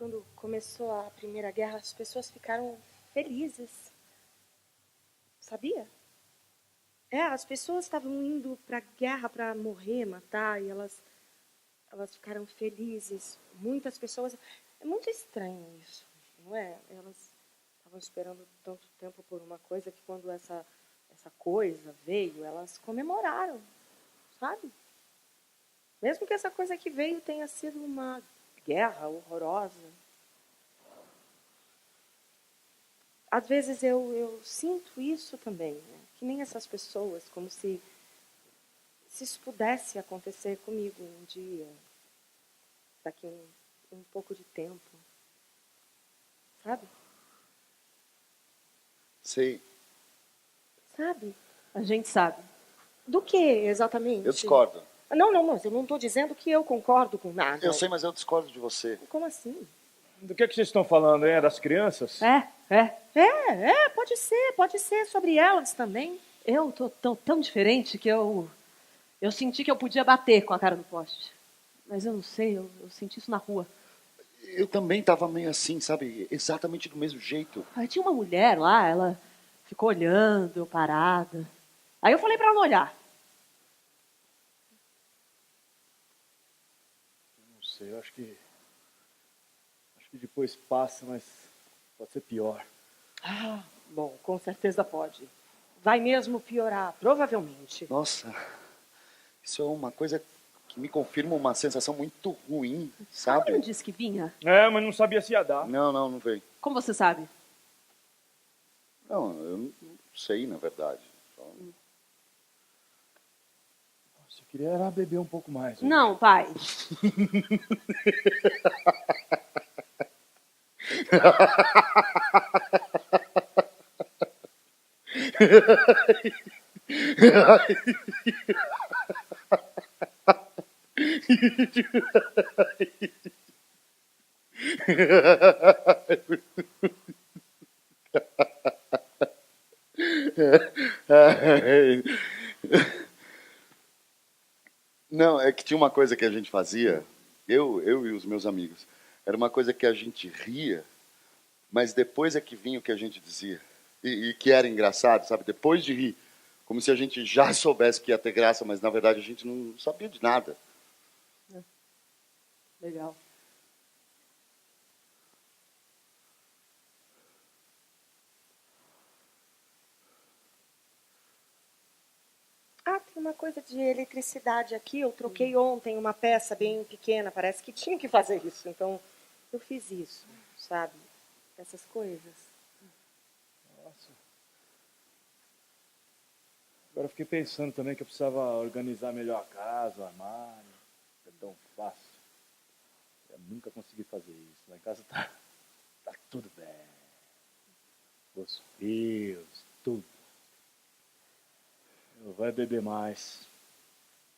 quando começou a Primeira Guerra, as pessoas ficaram felizes. Sabia? As pessoas estavam indo para a guerra para morrer, matar, e elas ficaram felizes. Muitas pessoas... É muito estranho isso, não é? Elas estavam esperando tanto tempo por uma coisa que quando essa coisa veio, elas comemoraram, sabe? Mesmo que essa coisa que veio tenha sido uma guerra horrorosa. Às vezes eu sinto isso também, né? Que nem essas pessoas, como se isso pudesse acontecer comigo um dia, daqui um pouco de tempo. Sabe? Sei. Sabe? A gente sabe. Do que, exatamente? Eu discordo. Não, mas eu não estou dizendo que eu concordo com nada. Eu sei, mas eu discordo de você. Como assim? Do que vocês estão falando, hein? Das crianças? Pode ser sobre elas também. Eu tô tão diferente que eu senti que eu podia bater com a cara no poste. Mas eu não sei, eu senti isso na rua. Eu também estava meio assim, sabe? Exatamente do mesmo jeito. Aí tinha uma mulher lá, ela ficou olhando, eu parada. Aí eu falei pra ela olhar. Não sei, eu acho que depois passa, mas pode ser pior. Bom, com certeza pode. Vai mesmo piorar, provavelmente. Nossa, isso é uma coisa que me confirma uma sensação muito ruim, sabe? Não disse que vinha? Mas não sabia se ia dar. Não veio. Como você sabe? Não, eu não sei, na verdade. Você queria era beber um pouco mais. Né? Não, pai. Não, é que tinha uma coisa que a gente fazia, eu e os meus amigos. Era uma coisa que a gente ria, mas depois é que vinha o que a gente dizia. E que era engraçado, sabe? Depois de rir. Como se a gente já soubesse que ia ter graça, mas na verdade a gente não sabia de nada. Legal. Tem uma coisa de eletricidade aqui. Eu troquei ontem uma peça bem pequena. Parece que tinha que fazer isso. Então, eu fiz isso, sabe? Essas coisas. Nossa. Agora eu fiquei pensando também que eu precisava organizar melhor a casa, o armário. É tão fácil. Eu nunca consegui fazer isso. Lá em casa tá tudo bem. Os fios, tudo. Eu vou beber mais.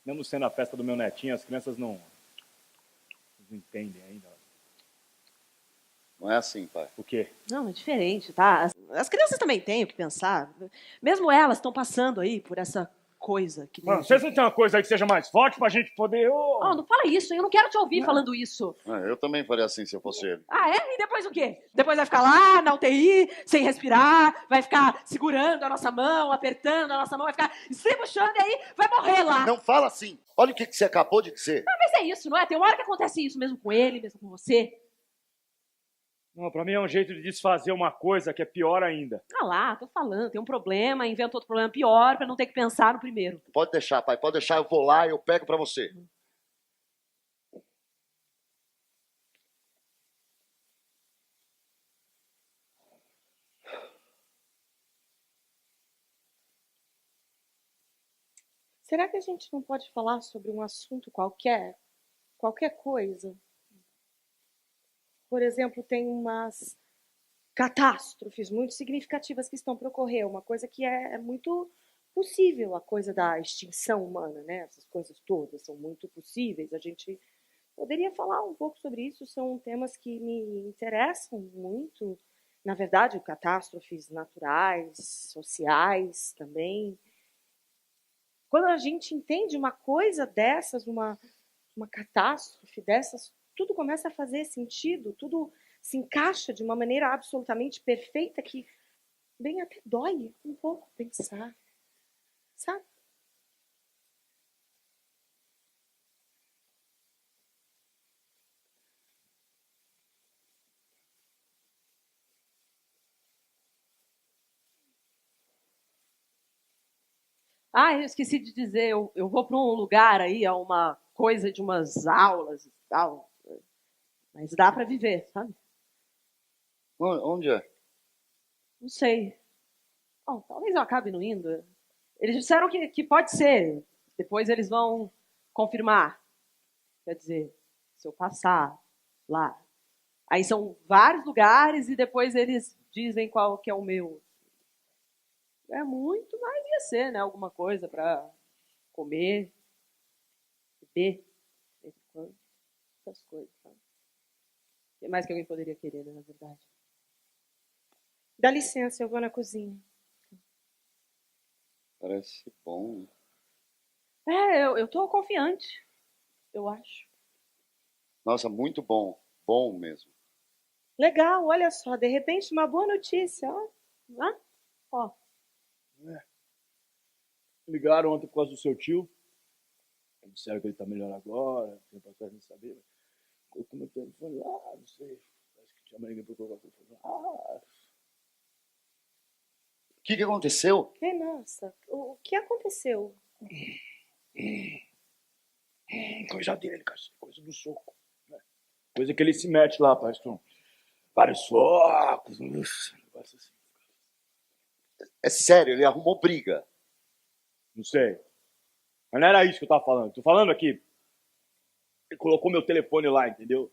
Mesmo sendo a festa do meu netinho, as crianças não entendem ainda. Não é assim, pai. O quê? Não, é diferente, tá? As crianças também têm o que pensar. Mesmo elas estão passando aí por essa coisa. Que nem Vocês não tem uma coisa aí que seja mais forte pra gente poder... não fala isso, eu não quero te ouvir falando isso. Eu também faria assim se eu fosse ele. E depois o quê? Depois vai ficar lá na UTI, sem respirar, vai ficar segurando a nossa mão, apertando a nossa mão, vai ficar se puxando e aí vai morrer lá. Não fala assim. Olha o que você acabou de dizer. Mas é isso, não é? Tem uma hora que acontece isso mesmo com ele, mesmo com você. Não, pra mim é um jeito de desfazer uma coisa que é pior ainda. Tô falando, tem um problema, inventa outro problema pior pra não ter que pensar no primeiro. Pode deixar, pai, pode deixar. Eu vou lá e eu pego pra você. Será que a gente não pode falar sobre um assunto qualquer? Qualquer coisa? Por exemplo, tem umas catástrofes muito significativas que estão para ocorrer. Uma coisa que é muito possível, a coisa da extinção humana, né? Essas coisas todas são muito possíveis. A gente poderia falar um pouco sobre isso. São temas que me interessam muito. Na verdade, catástrofes naturais, sociais também. Quando a gente entende uma coisa dessas, uma catástrofe dessas, tudo começa a fazer sentido, tudo se encaixa de uma maneira absolutamente perfeita que, bem, até dói um pouco pensar, sabe? Ah, eu esqueci de dizer, eu vou para um lugar aí, a uma coisa de umas aulas e tal. Mas dá para viver, sabe? Onde é? Não sei. Bom, talvez eu acabe não indo. Eles disseram que pode ser. Depois eles vão confirmar. Quer dizer, se eu passar lá. Aí são vários lugares e depois eles dizem qual que é o meu. É muito, mas ia ser, né? Alguma coisa para comer, beber, de vez em quando, essas coisas, sabe? O que mais que alguém poderia querer, né, na verdade? Dá licença, eu vou na cozinha. Parece bom. É, eu tô confiante, eu acho. Nossa, muito bom. Bom mesmo. Legal, olha só, de repente uma boa notícia, ó. Ah, ó. Ligaram ontem por causa do seu tio. Disseram que ele tá melhor agora. Tempo atrás não sabia. Colocou meu telefone lá, não sei. Acho que tinha ninguém pra colocar o telefone lá. O que aconteceu? Nossa, o que aconteceu? Coisa dele, cara. Coisa do soco. Né? Coisa que ele se mete lá, parece que são vários socos. Negócio assim. É sério, ele arrumou briga. Não sei. Mas não era isso que eu tava falando. Tô falando aqui. Ele colocou meu telefone lá, entendeu?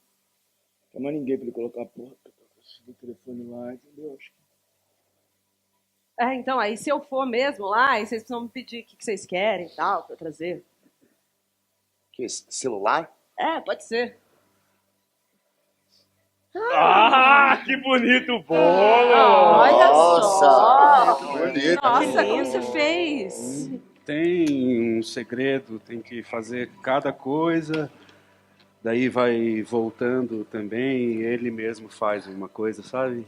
Não tinha mais ninguém pra ele colocar a porra do telefone lá, entendeu? Acho que... É, então, aí se eu for mesmo lá, aí vocês precisam me pedir o que vocês querem e tal, pra trazer. Que esse celular? É, pode ser. Ah, que bonito o bolo! Olha só! Bonito. Nossa, Que como lindo. você fez? Tem um segredo, tem que fazer cada coisa, daí vai voltando também, ele mesmo faz uma coisa, sabe?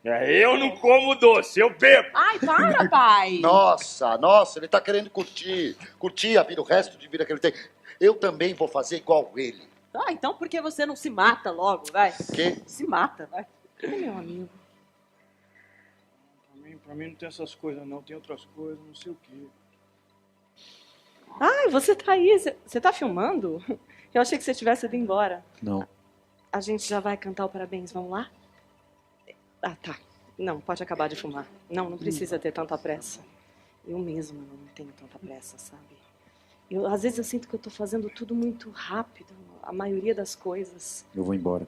Eu não como doce, eu bebo! Ai, para, pai! Nossa, ele tá querendo curtir. Curtir a vida, o resto de vida que ele tem. Eu também vou fazer igual ele. Ah, então por que você não se mata logo, vai? Quê? Se mata, vai. É meu amigo. Pra mim não tem essas coisas não, tem outras coisas, não sei o quê. Ai, você tá aí, você tá filmando? Eu achei que você tivesse ido embora. Não. A gente já vai cantar o parabéns, vamos lá? Ah, tá. Não, pode acabar de fumar. Não precisa ter tanta pressa. Eu mesma não tenho tanta pressa, sabe? Às vezes eu sinto que eu tô fazendo tudo muito rápido, a maioria das coisas. Eu vou embora.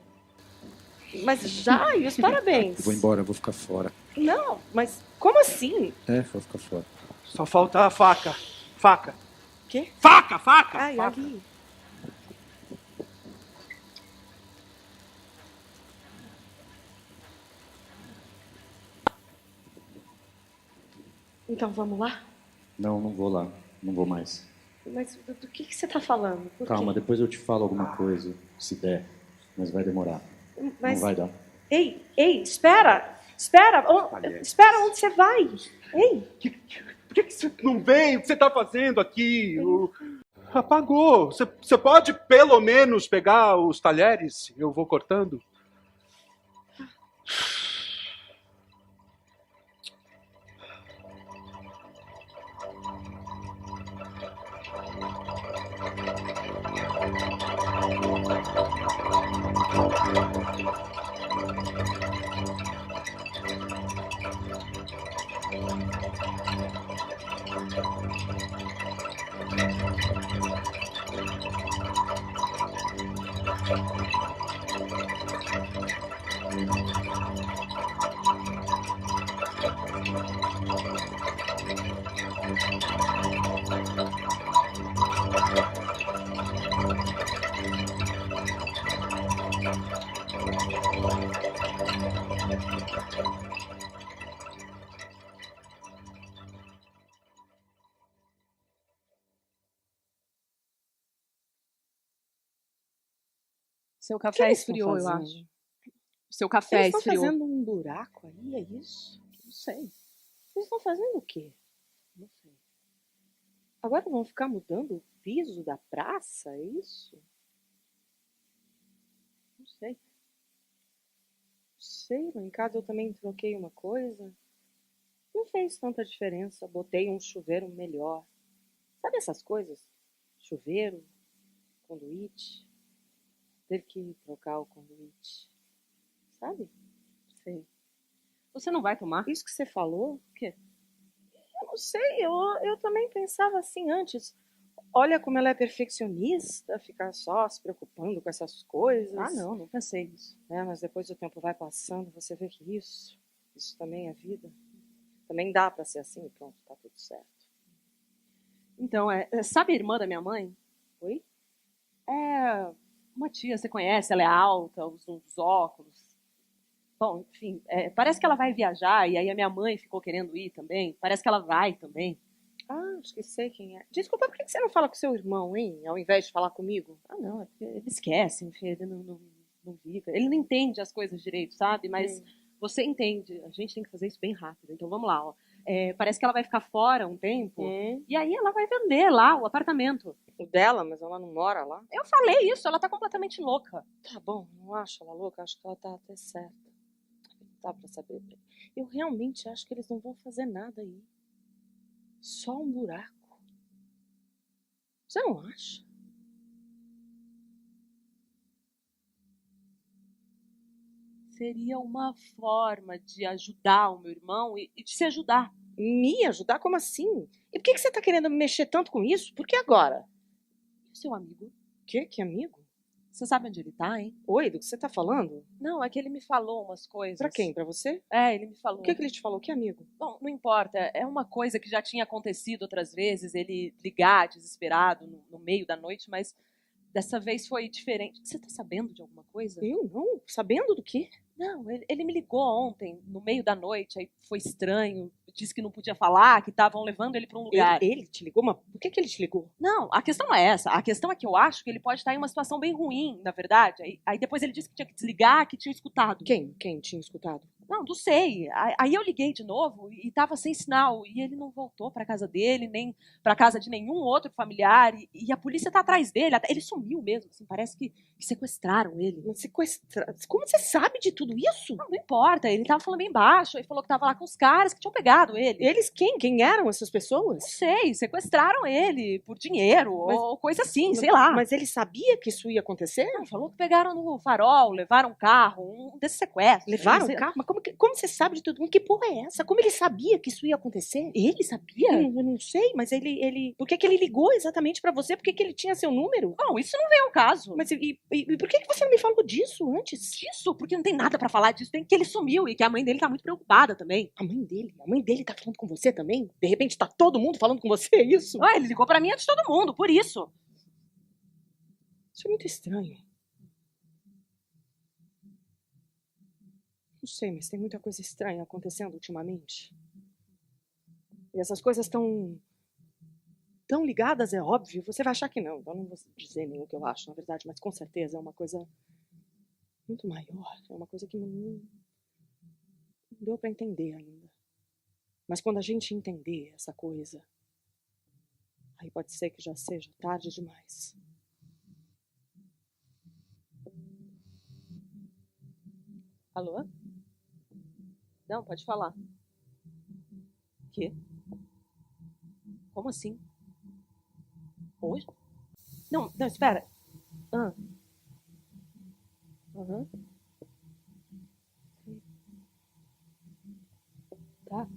Mas já, e os parabéns? Eu vou embora, eu vou ficar fora. Não, mas como assim? Vou ficar fora. Só falta a faca. Faca. Quê? Faca, faca! Ai, faca. ali. Então vamos lá? Não vou lá. Não vou mais. Mas do que você tá falando? Por Calma, quê? depois eu te falo alguma coisa, se der. Mas vai demorar. Mas... Não vai dar. Ei, espera! Espera! Espera, onde você vai? Ei! Por que você não vem? O que você tá fazendo aqui? Apagou. Você pode pelo menos pegar os talheres? Eu vou cortando. Seu O que café eles estão esfriou, eu fazendo? acho. Seu café Eles estão esfriou. fazendo um buraco aí, é isso? Não sei. Eles estão fazendo o quê? Não sei. Agora vão ficar mudando o piso da praça, é isso? Não sei. Sei, lá em casa eu também troquei uma coisa. Não fez tanta diferença. Botei um chuveiro melhor. Sabe essas coisas? Chuveiro, conduíte. Teve que trocar o conduíte. Sabe? Sei. Você não vai tomar? Isso que você falou? O quê? Eu não sei, eu também pensava assim antes. Olha como ela é perfeccionista, ficar só se preocupando com essas coisas. Ah, não pensei nisso. É, mas depois o tempo vai passando, você vê que isso também é vida. Também dá pra ser assim, pronto, tá tudo certo. Então, sabe a irmã da minha mãe? Oi? É uma tia, você conhece, ela é alta, usa uns óculos. Bom, enfim, parece que ela vai viajar e aí a minha mãe ficou querendo ir também. Parece que ela vai também. Ah, acho que sei quem é. Desculpa, por que você não fala com seu irmão, hein? Ao invés de falar comigo? Ah, não, é porque ele esquece, enfim, ele não liga. Ele não entende as coisas direito, sabe? Mas você entende. A gente tem que fazer isso bem rápido. Então vamos lá, ó. Parece que ela vai ficar fora um tempo e aí ela vai vender lá o apartamento. O dela, mas ela não mora lá? Eu falei isso, ela tá completamente louca. Tá bom, não acho ela louca, acho que ela tá até certa. Não dá pra saber. Eu realmente acho que eles não vão fazer nada aí. Só um buraco. Você não acha? Seria uma forma de ajudar o meu irmão e de se ajudar. Me ajudar? Como assim? E por que você tá querendo mexer tanto com isso? Por que agora? E o seu amigo? Que amigo? Você sabe onde ele tá, hein? Oi, do que você tá falando? Não, é que ele me falou umas coisas. Pra quem? Pra você? Ele me falou. O que ele te falou? Que amigo? Bom, não importa. É uma coisa que já tinha acontecido outras vezes, ele ligar desesperado no meio da noite, mas dessa vez foi diferente. Você tá sabendo de alguma coisa? Eu não? Sabendo do quê? Não, ele me ligou ontem, no meio da noite, aí foi estranho, disse que não podia falar, que estavam levando ele para um lugar. Ele te ligou? Mas por que ele te ligou? Não, a questão não é essa. A questão é que eu acho que ele pode estar em uma situação bem ruim, na verdade. Aí depois ele disse que tinha que desligar, que tinha escutado. Quem tinha escutado? Não sei. Aí eu liguei de novo e estava sem sinal. E ele não voltou para casa dele, nem para casa de nenhum outro familiar. E a polícia tá atrás dele. Ele sumiu mesmo. Assim, parece que sequestraram ele. Mas como você sabe de tudo isso? Não importa. Ele tava falando bem baixo. Ele falou que tava lá com os caras que tinham pegado ele. Eles quem? Quem eram essas pessoas? Não sei. Sequestraram ele por dinheiro ou coisa assim, sei lá. Mas ele sabia que isso ia acontecer? Não, falou que pegaram no farol, levaram um carro, um desses sequestros. Levaram o carro? Mas como você sabe de tudo? Que porra é essa? Como ele sabia que isso ia acontecer? Ele sabia? Eu não sei, mas ele... Por que ele ligou exatamente pra você? Por que ele tinha seu número? Não, isso não vem ao caso. Mas e por que você não me falou disso antes? Disso? Porque não tem nada pra falar disso. Tem que ele sumiu e que a mãe dele tá muito preocupada também. A mãe dele tá falando com você também? De repente tá todo mundo falando com você, é isso? Ele ligou pra mim antes de todo mundo, por isso. Isso é muito estranho. Não sei, mas tem muita coisa estranha acontecendo ultimamente. E essas coisas tão ligadas, é óbvio. Você vai achar que não, então não vou dizer nem o que eu acho, na verdade, mas com certeza é uma coisa muito maior. É uma coisa que não deu pra entender ainda. Mas quando a gente entender essa coisa, aí pode ser que já seja tarde demais. Alô? Não, pode falar. Quê? Como assim? Hoje? Não, espera. Aham. Tá.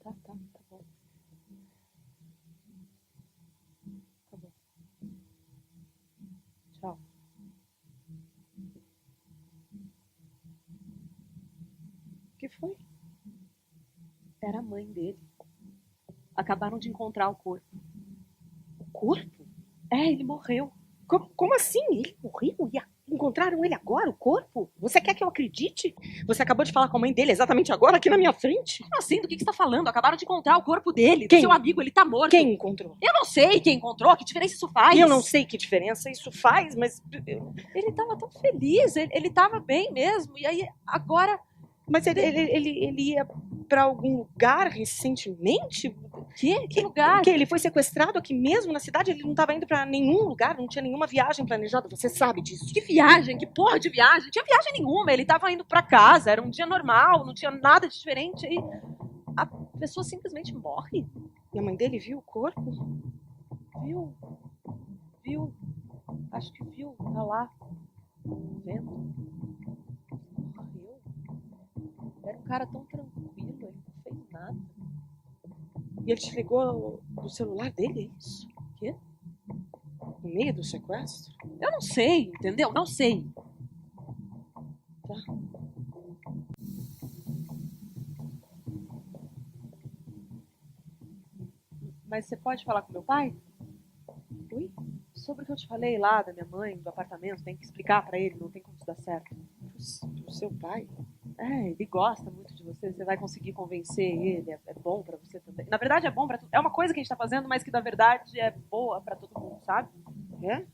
Tá bom. Tá bom. Tchau. O que foi? Era a mãe dele. Acabaram de encontrar o corpo. O corpo? Ele morreu. Como assim? Ele morreu? E encontraram encontraram ele agora, o corpo? Você quer que eu acredite? Você acabou de falar com a mãe dele exatamente agora, aqui na minha frente? Como assim? Do que você tá falando? Acabaram de encontrar o corpo dele. Quem? Do seu amigo, ele tá morto. Quem encontrou? Eu não sei quem encontrou, que diferença isso faz? E eu não sei que diferença isso faz, mas... Ele tava tão feliz, ele tava bem mesmo. E aí, agora... Mas ele ia pra algum lugar recentemente? Que lugar? Que ele foi sequestrado aqui mesmo na cidade? Ele não estava indo pra nenhum lugar? Não tinha nenhuma viagem planejada? Você sabe disso? Que viagem? Que porra de viagem? Não tinha viagem nenhuma. Ele tava indo pra casa, era um dia normal, não tinha nada de diferente. Aí a pessoa simplesmente morre. E a mãe dele viu o corpo? Viu. Acho que viu. Tá lá. Vendo. Morreu. Era um cara tão tranquilo, ele não fez nada. E ele te ligou do celular dele, é isso? O quê? No meio do sequestro? Eu não sei, entendeu? Não sei. Tá. Mas você pode falar com meu pai? Oi? Sobre o que eu te falei lá da minha mãe, do apartamento, tem que explicar pra ele, não tem como isso dar certo. Pro seu pai? É, ele gosta muito de você, você vai conseguir convencer ele, é bom pra você também. Na verdade é bom pra é uma coisa que a gente tá fazendo, mas que na verdade é boa pra todo mundo, sabe? É?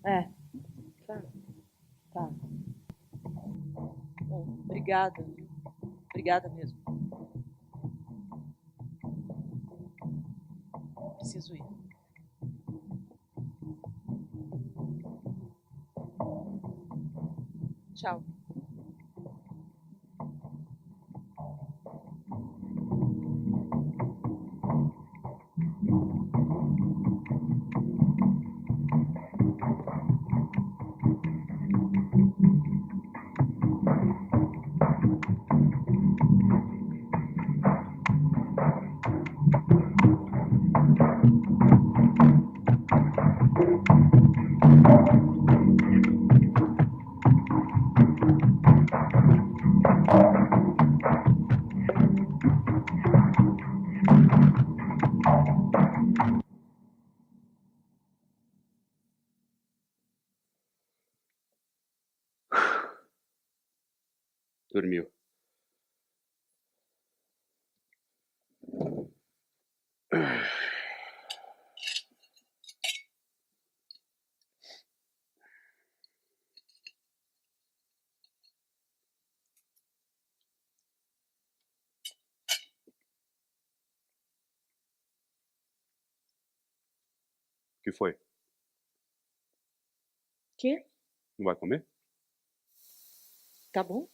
É. Tá. Bom, obrigada. Obrigada mesmo. Preciso ir. Tchau. Dormiu. O que foi? Quê? Não vai comer? Tá bom?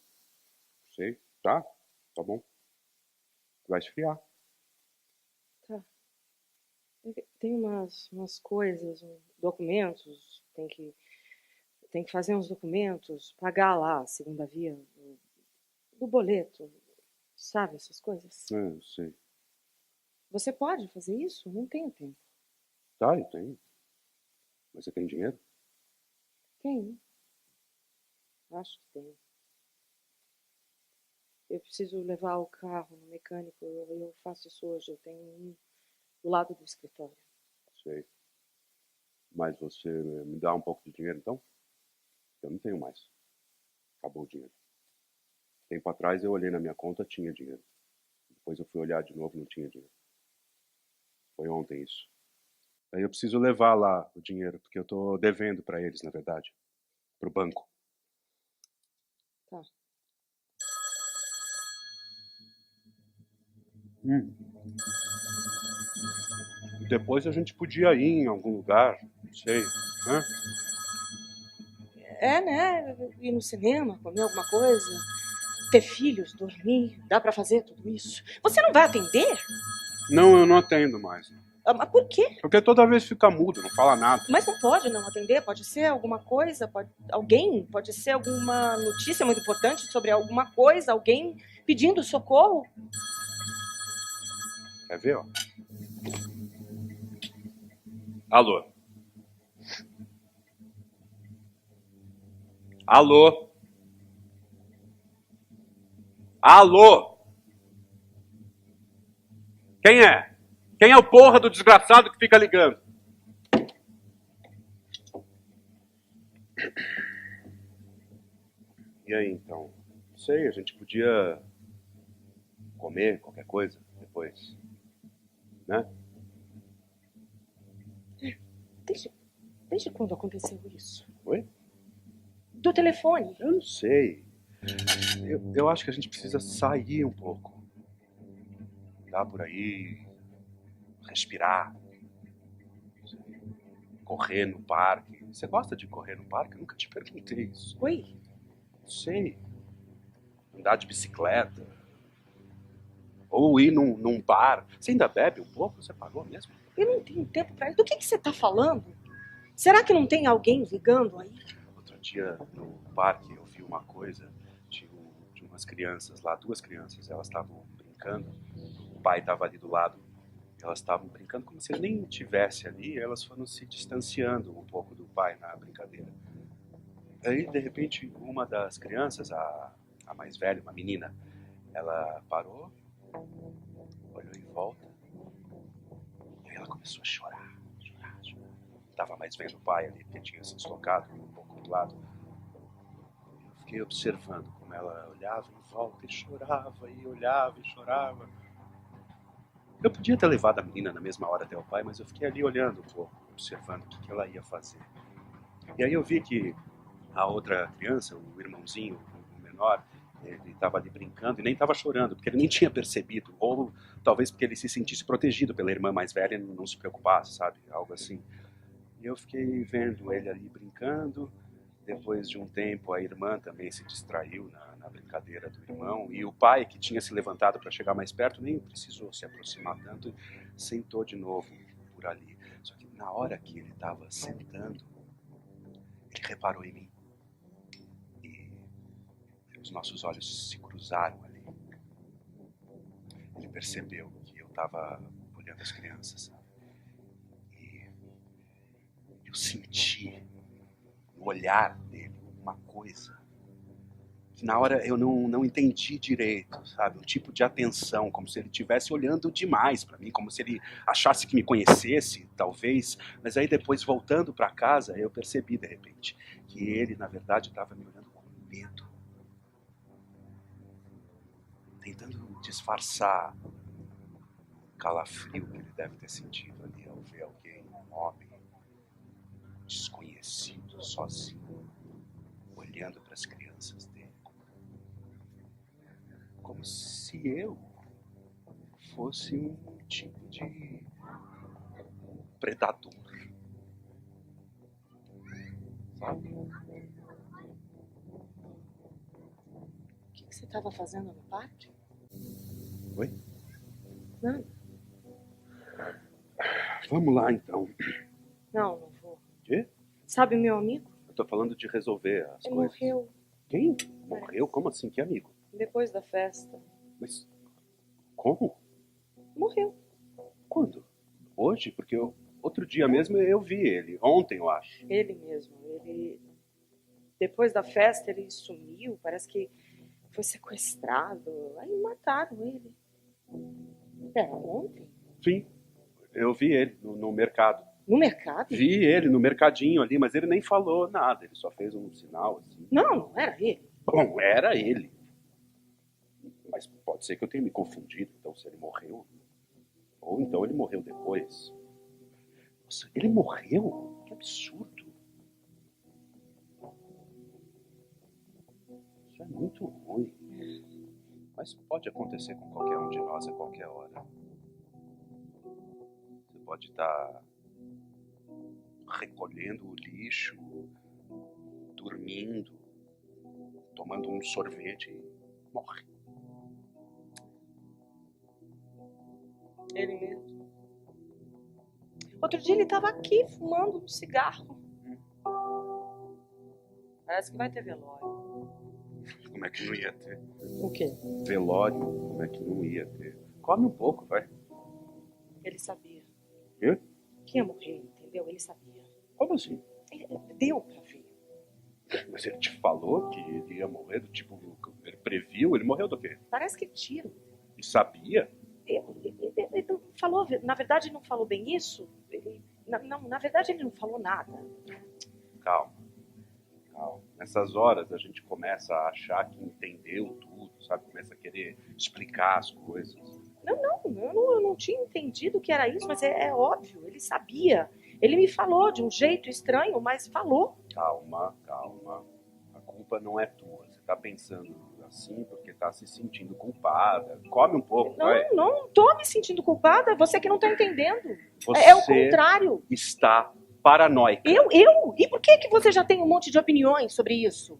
Sei. Tá bom. Vai esfriar. Tá. Tem umas coisas, documentos, tem que fazer uns documentos, pagar lá a segunda via do boleto, sabe, essas coisas. Eu sei. Você pode fazer isso? Não tenho tempo. Tá, eu tenho. Mas você tem dinheiro? Tenho. Acho que tenho. Eu preciso levar o carro no mecânico, eu faço isso hoje, eu tenho um do lado do escritório. Sei. Mas você me dá um pouco de dinheiro, então? Eu não tenho mais. Acabou o dinheiro. Tempo atrás eu olhei na minha conta, tinha dinheiro. Depois eu fui olhar de novo, não tinha dinheiro. Foi ontem isso. Aí eu preciso levar lá o dinheiro, porque eu tô devendo pra eles, na verdade. Pro banco. Tá. Depois a gente podia ir em algum lugar, não sei, né? É, né? Ir no cinema, comer alguma coisa, ter filhos, dormir, dá pra fazer tudo isso. Você não vai atender? Não, eu não atendo mais. Mas por quê? Porque toda vez fica mudo, não fala nada. Mas não pode não atender, pode ser alguma coisa, alguém, pode ser alguma notícia muito importante sobre alguma coisa, alguém pedindo socorro. Quer ver, ó? Alô? Alô? Alô? Quem é? Quem é o porra do desgraçado que fica ligando? E aí, então? Não sei, a gente podia comer qualquer coisa depois, né? Desde quando aconteceu isso? Oi? Do telefone. Eu não sei. Eu acho que a gente precisa sair um pouco. Andar por aí, respirar, correr no parque. Você gosta de correr no parque? Eu nunca te perguntei isso. Oi? Não sei. Andar de bicicleta. Ou ir num bar. Você ainda bebe um pouco? Você parou mesmo? Eu não tenho tempo pra isso. Do que você tá falando? Será que não tem alguém ligando aí? Outro dia, no parque, eu vi uma coisa. Tinha umas crianças lá, 2 crianças. Elas estavam brincando. O pai estava ali do lado. Elas estavam brincando como se ele nem estivesse ali. Elas foram se distanciando um pouco do pai na brincadeira. Aí, de repente, uma das crianças, a mais velha, uma menina, ela parou, olhou em volta, e aí ela começou a chorar. Não estava mais vendo o pai ali, porque tinha se deslocado um pouco do lado. Eu fiquei observando como ela olhava em volta e chorava, e olhava e chorava. Eu podia ter levado a menina na mesma hora até o pai, mas eu fiquei ali olhando um pouco, observando o que ela ia fazer. E aí eu vi que a outra criança, o irmãozinho, o menor, ele estava ali brincando e nem estava chorando, porque ele nem tinha percebido, ou talvez porque ele se sentisse protegido pela irmã mais velha e não se preocupasse, sabe? Algo assim. E eu fiquei vendo ele ali brincando. Depois de um tempo, a irmã também se distraiu na brincadeira do irmão, e o pai, que tinha se levantado para chegar mais perto, nem precisou se aproximar tanto, sentou de novo por ali. Só que na hora que ele estava sentando, ele reparou em mim. Os nossos olhos se cruzaram ali. Ele percebeu que eu estava olhando as crianças, sabe? E eu senti no olhar dele uma coisa que na hora eu não entendi direito, sabe? Um tipo de atenção, como se ele estivesse olhando demais para mim, como se ele achasse que me conhecesse, talvez. Mas aí depois, voltando para casa, eu percebi de repente que ele, na verdade, estava me olhando com medo. Tentando disfarçar o calafrio que ele deve ter sentido ali ao ver alguém, um homem desconhecido, sozinho, olhando para as crianças dele. Como se eu fosse um tipo de predador. Sabe? O que você estava fazendo no parque? Oi? Nada. Vamos lá, então. Não vou. Quê? Sabe o meu amigo? Eu tô falando de resolver as Ele coisas. morreu Quem? Morreu? Como assim? Que amigo? depois da festa. Mas como? Morreu. Quando? Hoje? Porque outro dia mesmo eu vi ele. Ontem, eu acho. Ele mesmo. Ele... Depois da festa, ele sumiu. Parece que foi sequestrado. Aí mataram ele. Era ontem? Sim. Eu vi ele no mercado. No mercado? Vi ele no mercadinho ali, mas ele nem falou nada. Ele só fez um sinal assim. Não era ele. Bom, era ele. Mas pode ser que eu tenha me confundido. Então, se ele morreu... Ou então ele morreu depois. Nossa, ele morreu? Que absurdo. Isso é muito ruim. Mas pode acontecer com qualquer um de nós a qualquer hora. Você pode estar recolhendo o lixo, dormindo, tomando um sorvete e morre. Ele mesmo. Outro dia ele estava aqui fumando um cigarro. Parece que vai ter velório. Como é que não ia ter? O quê? Velório, como é que não ia ter? Come um pouco, vai. Ele sabia. Quê? Que ia morrer, entendeu? Ele sabia. Como assim? Deu pra ver. Mas ele te falou que ele ia morrer do tipo... Ele previu? Ele morreu do quê? Parece que tiro. Ele sabia? Ele não falou, na verdade ele não falou bem isso. Na verdade ele não falou nada. Calma. nessas horas a gente começa a achar que entendeu tudo, sabe? Começa a querer explicar as coisas. Eu não tinha entendido que era isso, mas é óbvio, ele sabia. Ele me falou de um jeito estranho, mas falou. Calma. A culpa não é tua. Você tá pensando assim porque tá se sentindo culpada. Come um pouco, vai. Não tô me sentindo culpada, você que não tá entendendo. Você É o contrário. está paranoica. Eu? E por que você já tem um monte de opiniões sobre isso?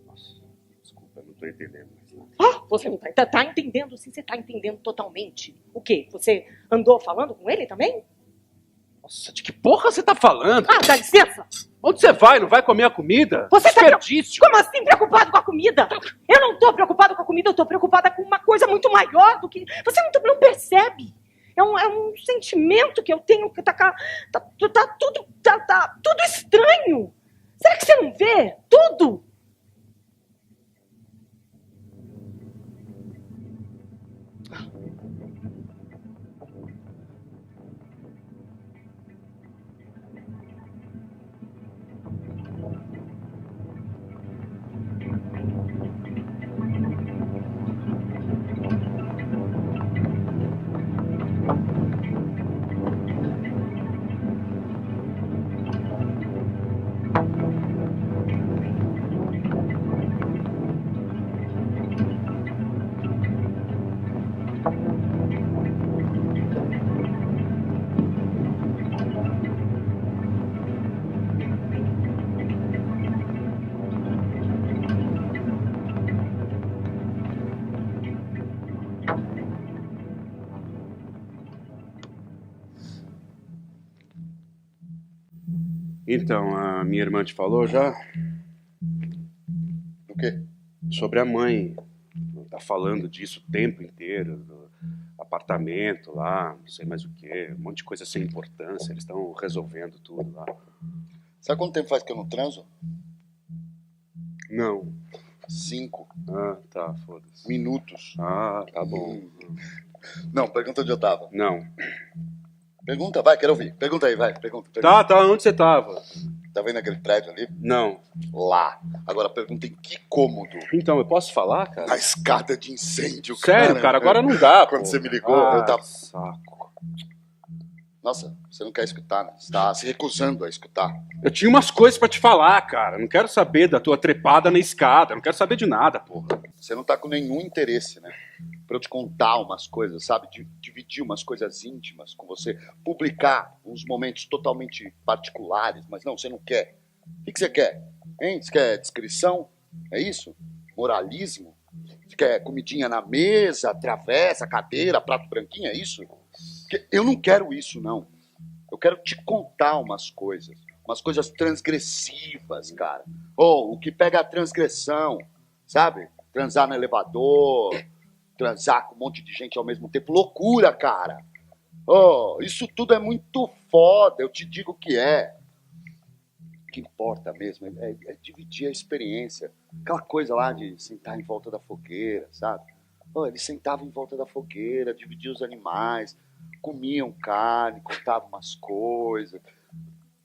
Nossa, desculpa, eu não tô entendendo mais nada. Você não tá entendendo, sim, você tá entendendo totalmente. O quê? Você andou falando com ele também? Nossa, de que porra você tá falando? Dá licença! Onde você vai? Não vai comer a comida? Você tá Desperdício. Como assim preocupado com a comida? Eu não tô preocupado com a comida, eu tô preocupada com uma coisa muito maior do que... Você não percebe. É um sentimento que eu tenho que tá tudo estranho. Será que você não vê? Tudo! Então, a minha irmã te falou já O quê? sobre a mãe. Tá falando disso o tempo inteiro, do apartamento lá, não sei mais o quê, um monte de coisa sem importância, eles estão resolvendo tudo lá. Sabe quanto tempo faz que eu não transo? Não. 5 Ah, tá, foda-se. minutos. Ah, tá bom. Não, pergunta onde eu tava. Não. Pergunta, vai, quero ouvir. Pergunta aí, vai, pergunta. Tá, onde você tava? Tá vendo aquele prédio ali? Não. Lá. Agora pergunta em que cômodo? Então, eu posso falar, cara? Na escada de incêndio, Sério, cara, agora não dá, Quando pô. você me ligou, Ah, eu tava... saco. Nossa, você não quer escutar, né? Você tá se recusando a escutar. Eu tinha umas coisas pra te falar, cara. Não quero saber da tua trepada na escada. Não quero saber de nada, porra. Você não tá com nenhum interesse, né? Pra eu te contar umas coisas, sabe? Dividir umas coisas íntimas com você. Publicar uns momentos totalmente particulares. Mas não, você não quer. O que você quer? Hein? Você quer descrição? É isso? Moralismo? Você quer comidinha na mesa, travessa, cadeira, prato branquinho? É isso? Porque eu não quero isso, não. Eu quero te contar umas coisas transgressivas, cara. Ou o que pega a transgressão, sabe? Transar no elevador, transar com um monte de gente ao mesmo tempo. Loucura, cara. Oh, isso tudo é muito foda, eu te digo que é. O que importa mesmo é dividir a experiência. Aquela coisa lá de sentar em volta da fogueira, sabe? Oh, eles sentavam em volta da fogueira, dividiam os animais, comiam carne, contavam umas coisas.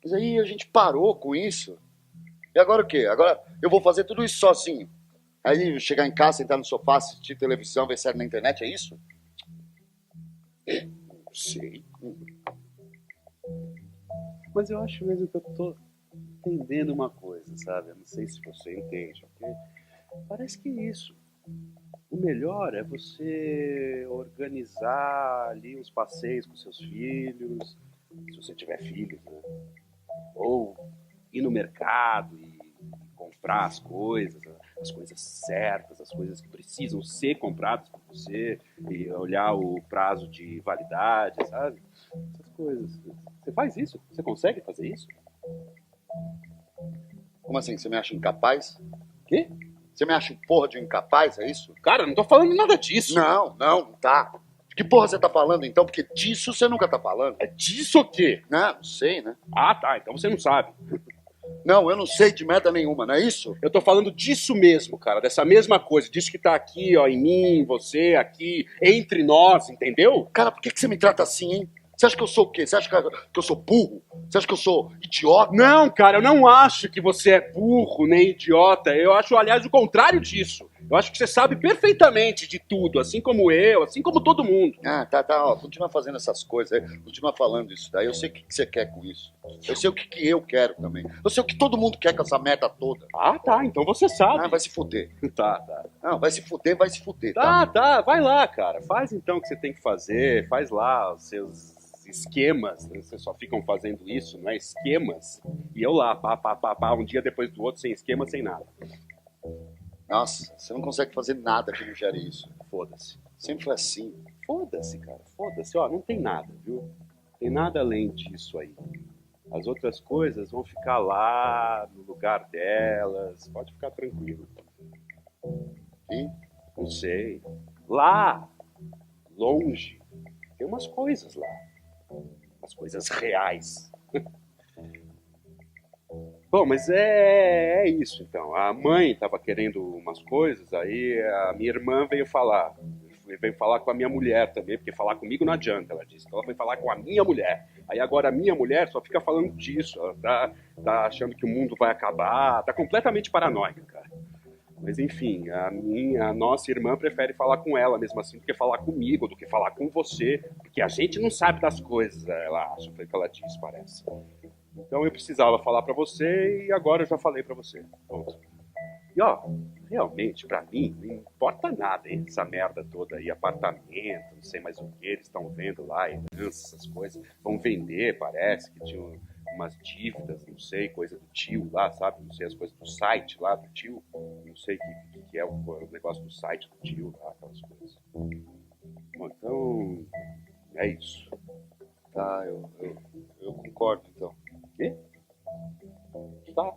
Mas aí a gente parou com isso. E agora o quê? Agora eu vou fazer tudo isso sozinho. Aí chegar em casa, sentar no sofá, assistir televisão, ver série na internet, é isso? Não sei. Mas eu acho mesmo que eu tô entendendo uma coisa, sabe? Eu não sei se você entende, ok? Parece que é isso. O melhor é você organizar ali os passeios com seus filhos, se você tiver filhos, né? Ou ir no mercado e comprar as coisas certas, as coisas que precisam ser compradas por você, e olhar o prazo de validade, sabe? Essas coisas. Você faz isso? Você consegue fazer isso? Como assim? Você me acha incapaz? Quê? Você me acha porra de um incapaz, é isso? Cara, não tô falando nada disso. Não tá. De que porra você tá falando então? Porque disso você nunca tá falando. É disso o quê? Não sei, né? Ah, tá, então você não sabe. Não, eu não sei de merda nenhuma, não é isso? Eu tô falando disso mesmo, cara, dessa mesma coisa, disso que tá aqui, ó, em mim, em você, aqui, entre nós, entendeu? Cara, por que você me trata assim, hein? Você acha que eu sou o quê? Você acha que eu sou burro? Você acha que eu sou idiota? Não, cara, eu não acho que você é burro nem idiota. Eu acho, aliás, o contrário disso. Eu acho que você sabe perfeitamente de tudo, assim como eu, assim como todo mundo. Ah, tá, ó, continua fazendo essas coisas aí, continua falando isso daí. Eu sei o que você quer com isso. Eu sei o que eu quero também. Eu sei o que todo mundo quer com essa merda toda. Ah, tá, então você sabe. Ah, vai se fuder. Tá. Não, vai se fuder, tá? Tá, vai lá, cara. Faz então o que você tem que fazer, faz lá os seus esquemas, né? Vocês só ficam fazendo isso, não é? Esquemas. E eu lá, pá, um dia depois do outro, sem esquema, sem nada. Nossa, você não consegue fazer nada que não gere isso. Foda-se. Sempre foi assim. Foda-se, cara, foda-se. Ó, não tem nada, viu? Tem nada além disso aí. As outras coisas vão ficar lá, no lugar delas. Pode ficar tranquilo. E? Não sei. Lá, longe, tem umas coisas lá. Umas coisas reais. Bom, mas é isso então. A mãe estava querendo umas coisas, aí a minha irmã veio falar. Veio falar com a minha mulher também, porque falar comigo não adianta, ela disse. Então ela foi falar com a minha mulher. Aí agora a minha mulher só fica falando disso. Ela tá achando que o mundo vai acabar, tá completamente paranoica, cara. Mas enfim, a nossa irmã prefere falar com ela mesmo assim do que falar comigo, do que falar com você, porque a gente não sabe das coisas, ela acha, foi o que ela disse, parece. Então eu precisava falar pra você e agora eu já falei pra você. Pronto. E ó, realmente, pra mim, não importa nada, hein? Essa merda toda aí, apartamento, não sei mais o que, eles estão vendo lá, herança, essas coisas. Vão vender, parece, que tinham umas dívidas, não sei, coisa do tio lá, sabe? Não sei, as coisas do site lá do tio. Não sei o que é o negócio do site do tio lá, aquelas coisas. Bom, então, é isso. Tá, eu concordo então. Quê? Tá.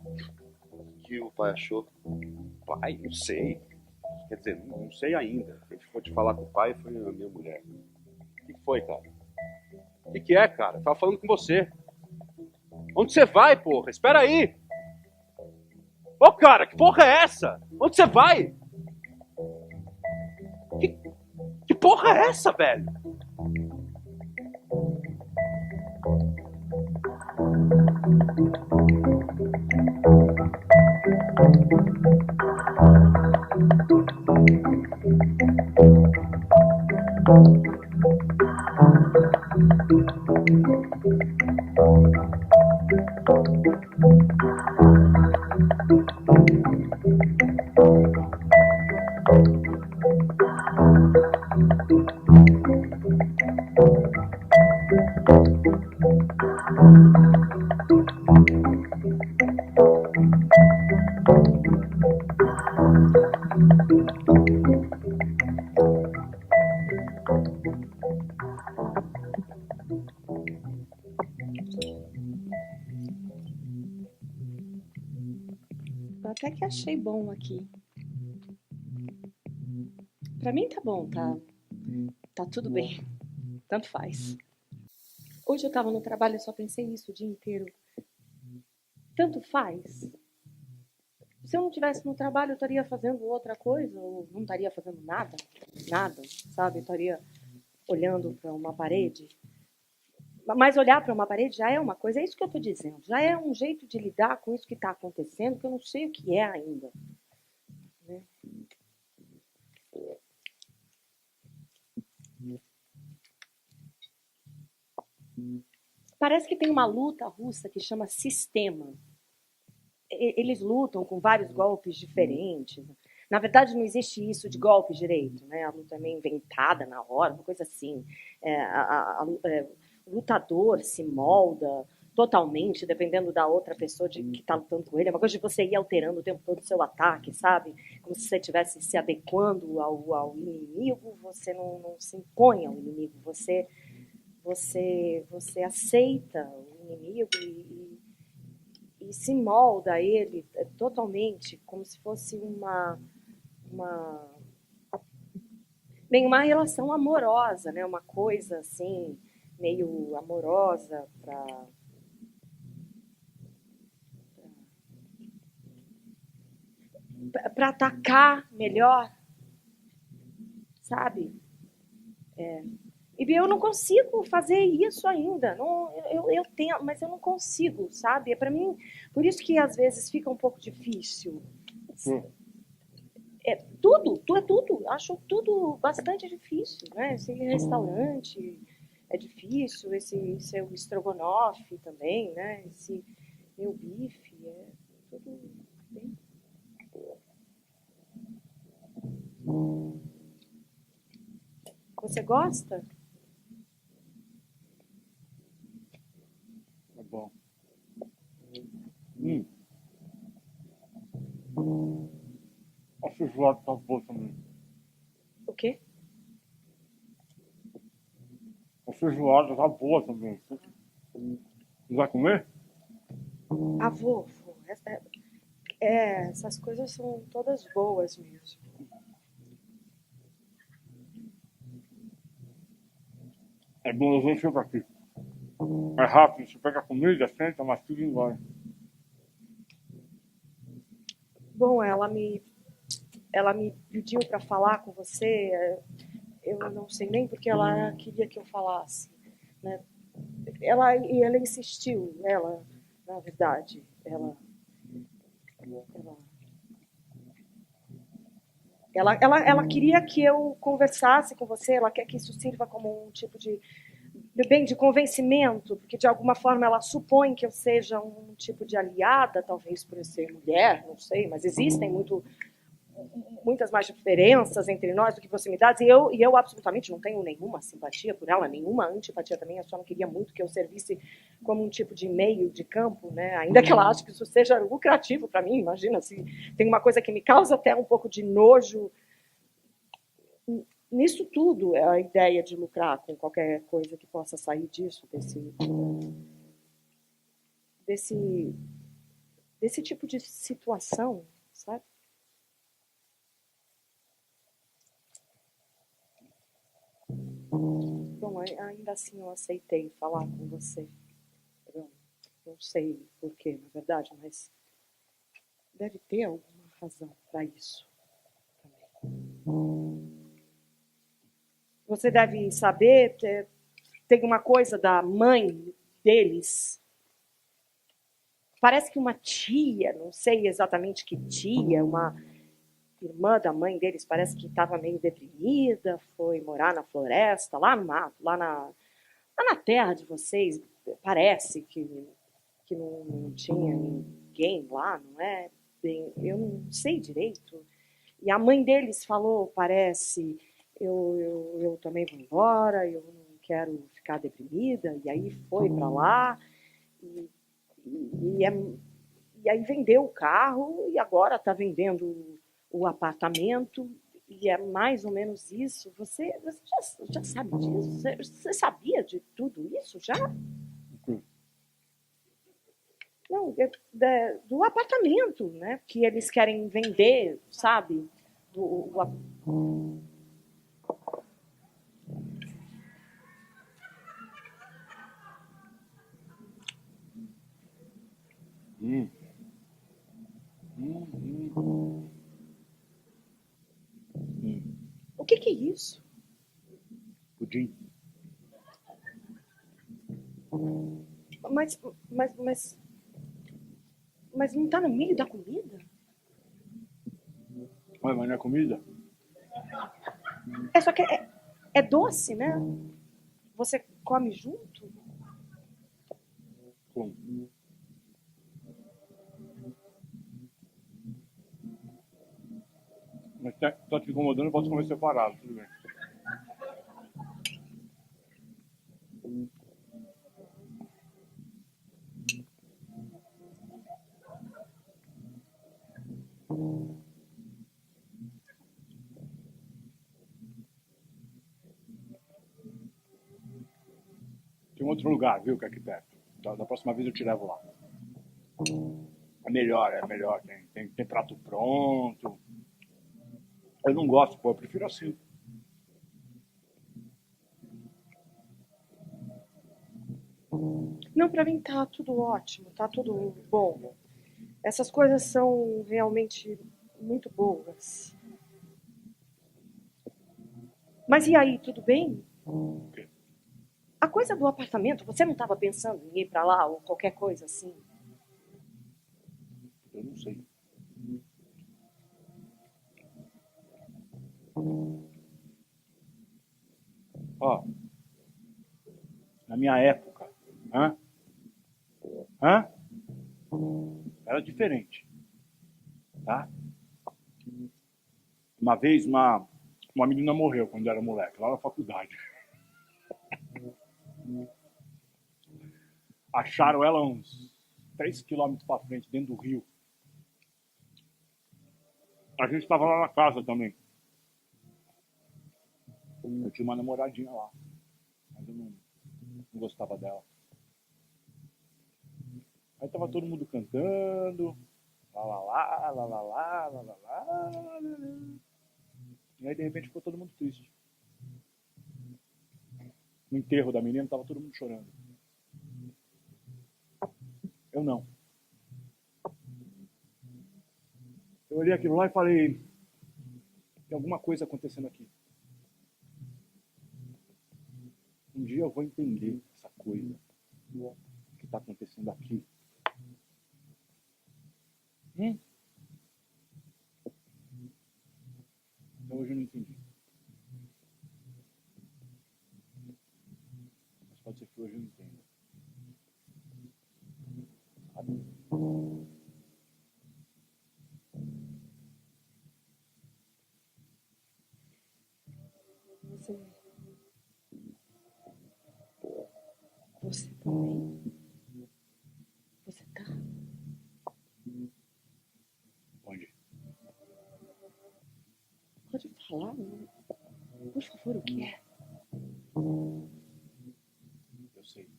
O que o pai achou? Pai, não sei. Quer dizer, não sei ainda. Quem ficou de falar com o pai foi a minha mulher. O que foi, cara? O que é, cara? Eu tava falando com você. Onde você vai, porra? Espera aí. Ô, cara, que porra é essa? Onde você vai? Que porra é essa, velho? Até que achei bom aqui. Pra mim tá bom, tá tudo bem. Tanto faz. Hoje eu tava no trabalho e só pensei isso o dia inteiro. Tanto faz. Se eu não tivesse no trabalho, eu estaria fazendo outra coisa, ou não estaria fazendo nada, sabe? Eu estaria olhando para uma parede. Mas olhar para uma parede já é uma coisa, é isso que eu estou dizendo. Já é um jeito de lidar com isso que está acontecendo, que eu não sei o que é ainda. Né? Parece que tem uma luta russa que chama sistema. Eles lutam com vários golpes diferentes. Na verdade, não existe isso de golpe direito, né? A luta é meio inventada na hora, uma coisa assim. O lutador se molda totalmente, dependendo da outra pessoa que está lutando com ele. É uma coisa de você ir alterando o tempo todo o seu ataque, sabe? Como se você estivesse se adequando ao inimigo. Você não se impõe ao inimigo. Você aceita o inimigo e se molda a ele totalmente, como se fosse uma relação amorosa, né? Uma coisa assim, meio amorosa para atacar melhor, sabe? E eu não consigo fazer isso ainda. Não, eu tento, mas eu não consigo, sabe? Para mim, por isso que às vezes fica um pouco difícil. É tudo. Acho tudo bastante difícil, né? Esse restaurante é difícil, esse seu estrogonofe também, né? Esse meu bife, é tudo bem. Você gosta? Tá bom. A feijoada tá boa também. O quê? A feijoada tá boa também. Não vai comer? Avô, essas coisas são todas boas mesmo. É bom, eu vou chegar aqui. É rápido, você pega a comida, senta, mastiga e engole. Bom, ela me pediu para falar com você. Eu não sei nem porque ela queria que eu falasse, né? Ela insistiu, na verdade, ela queria que eu conversasse com você. Ela quer que isso sirva como um tipo de convencimento, porque de alguma forma ela supõe que eu seja um tipo de aliada, talvez por eu ser mulher, não sei, mas existem muitas mais diferenças entre nós do que proximidades, e eu absolutamente não tenho nenhuma simpatia por ela, nenhuma antipatia também. Eu só não queria muito que eu servisse como um tipo de meio de campo, né? Ainda que ela ache que isso seja lucrativo para mim. Imagina, se tem uma coisa que me causa até um pouco de nojo nisso tudo, é a ideia de lucrar com qualquer coisa que possa sair disso, desse tipo de situação, sabe? Bom, ainda assim eu aceitei falar com você. Eu não sei porquê, na verdade, mas deve ter alguma razão para isso também. Você deve saber, tem uma coisa da mãe deles. Parece que uma tia, não sei exatamente que tia, uma irmã da mãe deles, parece que estava meio deprimida, foi morar na floresta, lá no mato, lá na terra de vocês. Parece que não tinha ninguém lá, não é? Bem, eu não sei direito. E a mãe deles falou, parece, eu também vou embora, eu não quero ficar deprimida. E aí foi para lá e aí vendeu o carro e agora está vendendo o apartamento. E é mais ou menos isso. Você já sabe disso? Você sabia de tudo isso já? Não, do apartamento, né? Que eles querem vender, sabe? O que é isso? Pudim. Mas não está no meio da comida? Mas não é comida? Só que é doce, né? Você come junto? Como? Mas tá te incomodando, eu posso comer separado, tudo bem. Tem outro lugar, viu, que é aqui perto. Da próxima vez eu te levo lá. É melhor. Tem prato pronto. Eu não gosto, pô, eu prefiro assim. Não, para mim tá tudo ótimo, tá tudo bom. Essas coisas são realmente muito boas. Mas e aí, tudo bem? O quê? A coisa do apartamento, você não estava pensando em ir para lá ou qualquer coisa assim? Eu não sei. Ó, na minha época, era diferente, tá? Uma vez uma menina morreu quando era moleque, lá na faculdade. Acharam ela uns 3 quilômetros pra frente, dentro do rio. A gente estava lá na casa também. Eu tinha uma namoradinha lá, mas eu não gostava dela. Aí tava todo mundo cantando, lá, lá, lá, lá, lá, lá, lá, lá, lá. E aí de repente ficou todo mundo triste. No enterro da menina tava todo mundo chorando. Eu não. Eu olhei aquilo lá e falei, tem alguma coisa acontecendo aqui. Um dia eu vou entender essa coisa que está acontecendo aqui. Então hoje eu não entendi. Mas pode ser que hoje eu entenda. Sabe? Você também? Você tá? Onde? Pode falar? Por favor, o que é? Eu sei.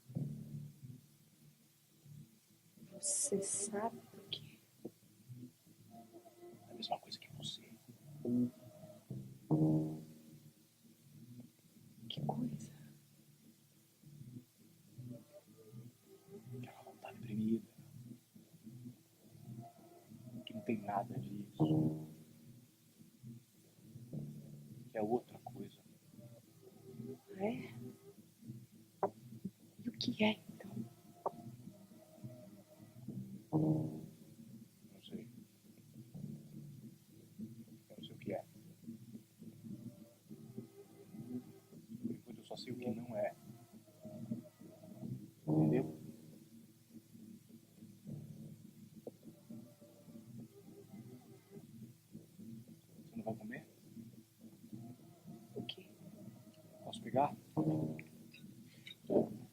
Você sabe do que? É a mesma coisa que você. Que coisa? Aquela vontade premida. Que não tem nada disso. Que é outra coisa. É? E o que é, então? Não sei. Eu não sei o que é. Por enquanto eu só sei o que não é. Entendeu? Você não vai comer? O quê? Posso pegar? Pode.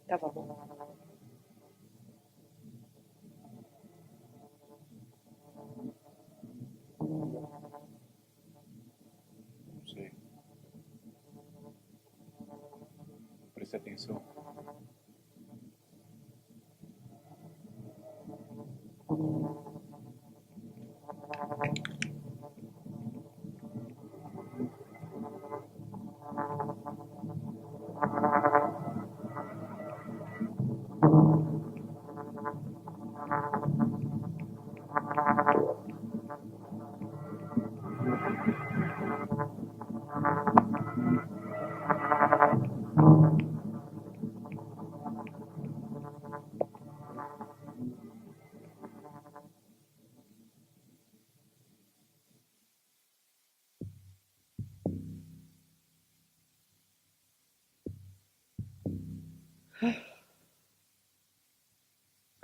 Tá bom. Não sei. Preste atenção.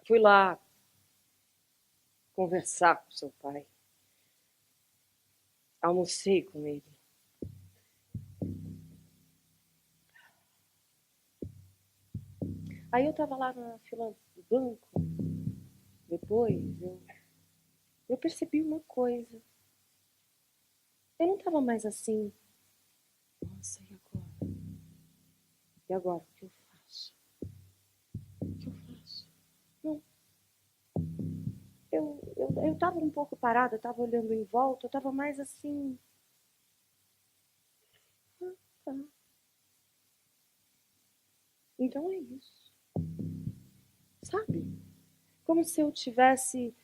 Fui lá conversar com seu pai. Almocei com ele. Aí eu estava lá na fila do banco. Depois eu percebi uma coisa. Eu não estava mais assim. Nossa, e agora? E agora, o que eu faço? O que eu faço? Não. Eu estava um pouco parada, eu estava olhando em volta, eu estava mais assim. Tá. Então é isso. Sabe? Como se eu tivesse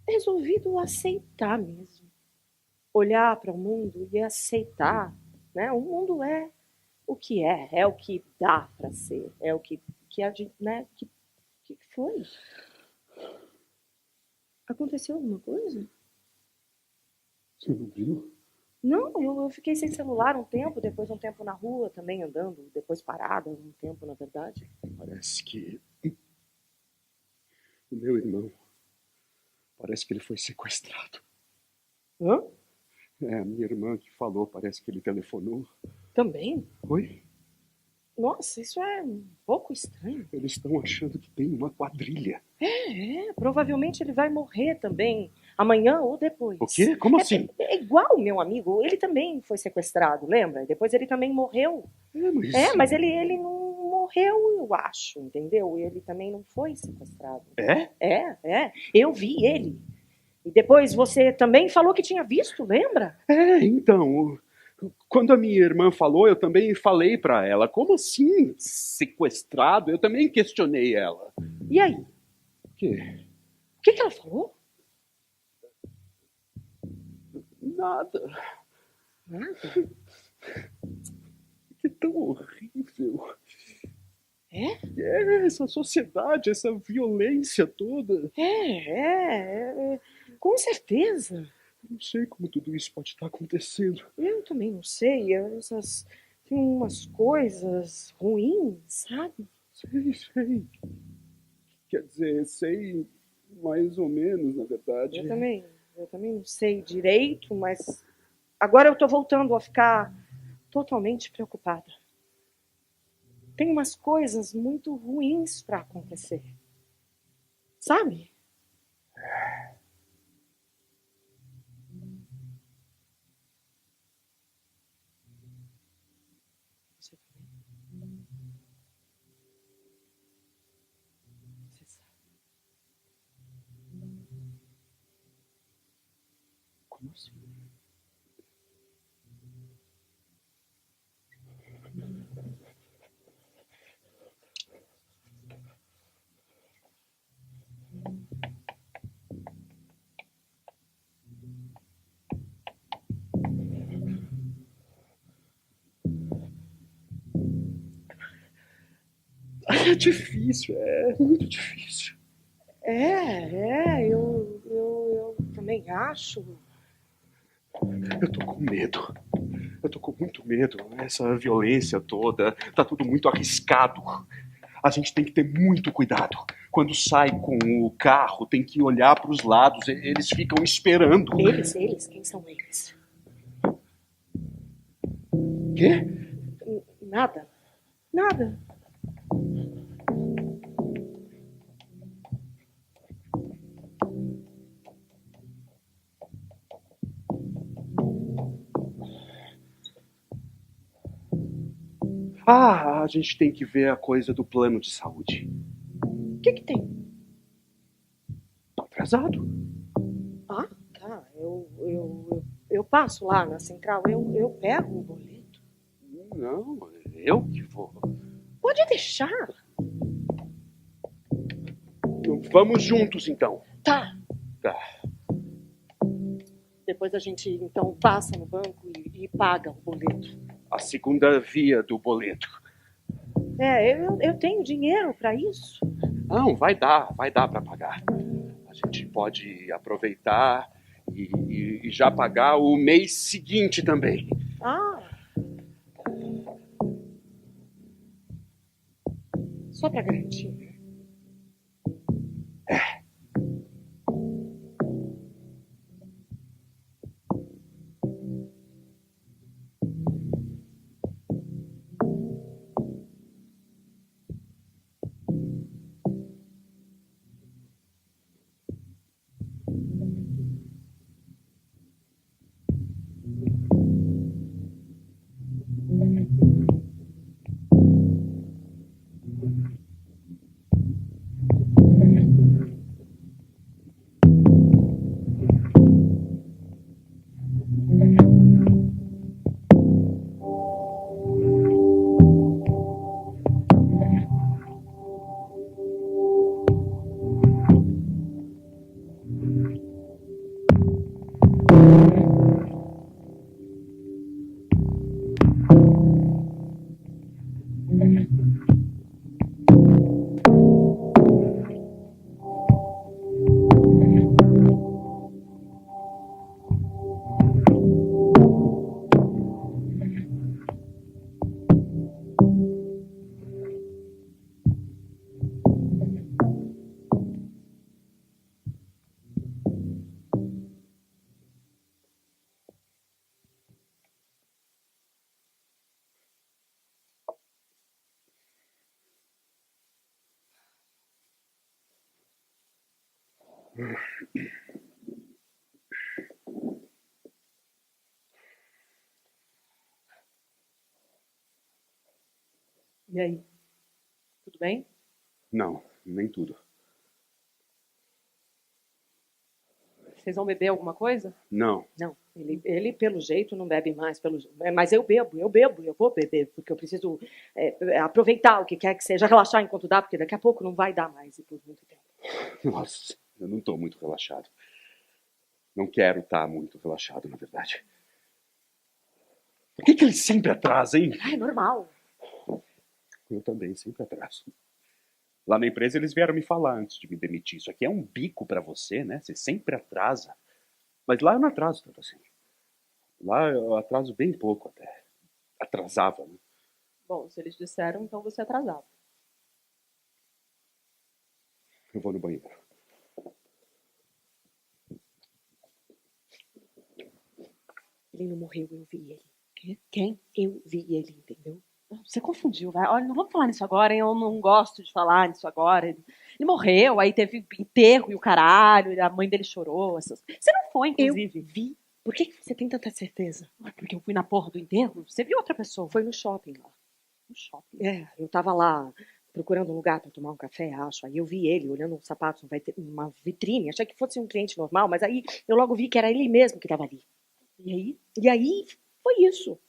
resolvido aceitar mesmo. Olhar para o mundo e aceitar, né? O mundo é o que é o que dá para ser, é o que né? Que foi? Aconteceu alguma coisa? Você não viu? Não, eu fiquei sem celular um tempo, depois um tempo na rua também andando, depois parada um tempo, na verdade. Parece que o meu irmão, parece que ele foi sequestrado. Hã? É, a minha irmã que falou, parece que ele telefonou. Também? Oi? Nossa, isso é um pouco estranho. Eles estão achando que tem uma quadrilha. Provavelmente ele vai morrer também, amanhã ou depois. O quê? Como assim? É igual o meu amigo, ele também foi sequestrado, lembra? Depois ele também morreu. Mas ele não morreu, eu acho, entendeu? Ele também não foi sequestrado. É? Eu vi ele. E depois você também falou que tinha visto, lembra? Então, quando a minha irmã falou, eu também falei pra ela. Como assim, sequestrado? Eu também questionei ela. E aí? O quê? O que ela falou? Nada. Nada? Que tão horrível. É? Essa sociedade, essa violência toda. Com certeza. Não sei como tudo isso pode estar acontecendo. Eu também não sei. Tem umas coisas ruins, sabe? Sei. Quer dizer, sei mais ou menos, na verdade. Eu também não sei direito, mas agora eu tô voltando a ficar totalmente preocupada. Tem umas coisas muito ruins para acontecer. Sabe? Você também? Você sabe? Como assim? É difícil, é muito difícil. Eu também acho. Eu tô com medo. Eu tô com muito medo. Essa violência toda, tá tudo muito arriscado. A gente tem que ter muito cuidado. Quando sai com o carro, tem que olhar para os lados. Eles ficam esperando. Eles? Quem são eles? Quê? Nada. A gente tem que ver a coisa do plano de saúde. O que tem? Tá atrasado. Ah, tá. Eu passo lá na central, eu pego o boleto. Não, eu que vou. Pode deixar. Vamos juntos, então. Tá. Tá. Depois a gente, então, passa no banco e paga o boleto. A segunda via do boleto. Eu tenho dinheiro para isso. Não, vai dar para pagar. A gente pode aproveitar e já pagar o mês seguinte também. Só pra garantir. E aí? Tudo bem? Não, nem tudo. Vocês vão beber alguma coisa? Não. Não, ele pelo jeito não bebe mais, mas eu vou beber, porque eu preciso aproveitar o que quer que seja, relaxar enquanto dá, porque daqui a pouco não vai dar mais e por muito tempo. Nossa, eu não tô muito relaxado. Não quero estar muito relaxado, na verdade. Por que ele sempre atrasa, hein? É normal. Eu também sempre atraso. Lá na empresa eles vieram me falar antes de me demitir. Isso aqui é um bico pra você, né? Você sempre atrasa. Mas lá eu não atraso tanto assim. Lá eu atraso bem pouco até. Atrasava, né? Bom, se eles disseram, então você atrasava. Eu vou no banheiro. Ele não morreu, eu vi ele. Quem? Eu vi ele, entendeu? Você confundiu, vai. Olha, não vamos falar nisso agora, hein? Eu não gosto de falar nisso agora. Ele morreu, aí teve enterro e o caralho, a mãe dele chorou. Você não foi, inclusive. Eu vi. Por que você tem tanta certeza? Porque eu fui na porra do enterro? Você viu outra pessoa? Foi no shopping lá. No shopping. Eu tava lá procurando um lugar para tomar um café, acho. Aí eu vi ele olhando uns sapatos, uma vitrine. Achei que fosse um cliente normal, mas aí eu logo vi que era ele mesmo que estava ali. E aí? E aí foi isso.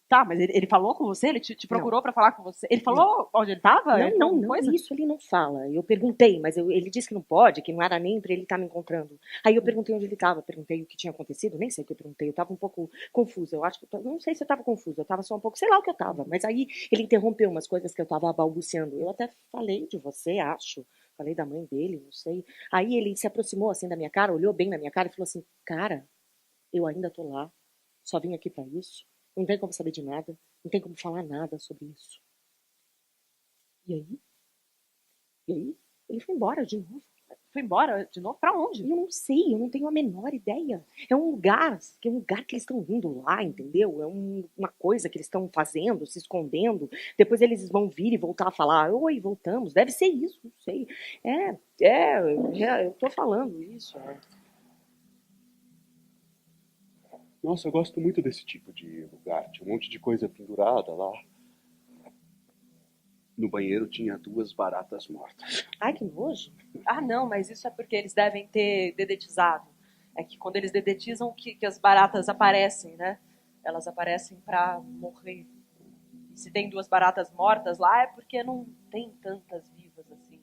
Tá, mas ele falou com você? Ele te procurou pra falar com você? Ele falou onde ele tava? Não, isso ele não fala. Eu perguntei, mas ele disse que não pode, que não era nem pra ele estar me encontrando. Aí eu perguntei onde ele estava, perguntei o que tinha acontecido, nem sei o que eu perguntei, eu tava um pouco confusa. Eu acho que, não sei se eu tava confusa, eu tava só um pouco, sei lá o que eu tava. Mas aí ele interrompeu umas coisas que eu tava balbuciando. Eu até falei de você, acho. Falei da mãe dele, não sei. Aí ele se aproximou assim da minha cara, olhou bem na minha cara e falou assim: cara, eu ainda tô lá, só vim aqui pra isso. Não tem como saber de nada. Não tem como falar nada sobre isso. E aí? E aí? Ele foi embora de novo. Foi embora de novo? Pra onde? Eu não sei, eu não tenho a menor ideia. É um lugar que eles estão indo lá, entendeu? É uma coisa que eles estão fazendo, se escondendo. Depois eles vão vir e voltar a falar: oi, voltamos. Deve ser isso, não sei. Eu tô falando isso. Nossa, eu gosto muito desse tipo de lugar. Tinha um monte de coisa pendurada lá. No banheiro tinha 2 baratas mortas. Ai, que nojo. Ah, não, mas isso é porque eles devem ter dedetizado. É que quando eles dedetizam que as baratas aparecem, né? Elas aparecem pra morrer. E se tem 2 baratas mortas lá é porque não tem tantas vivas assim.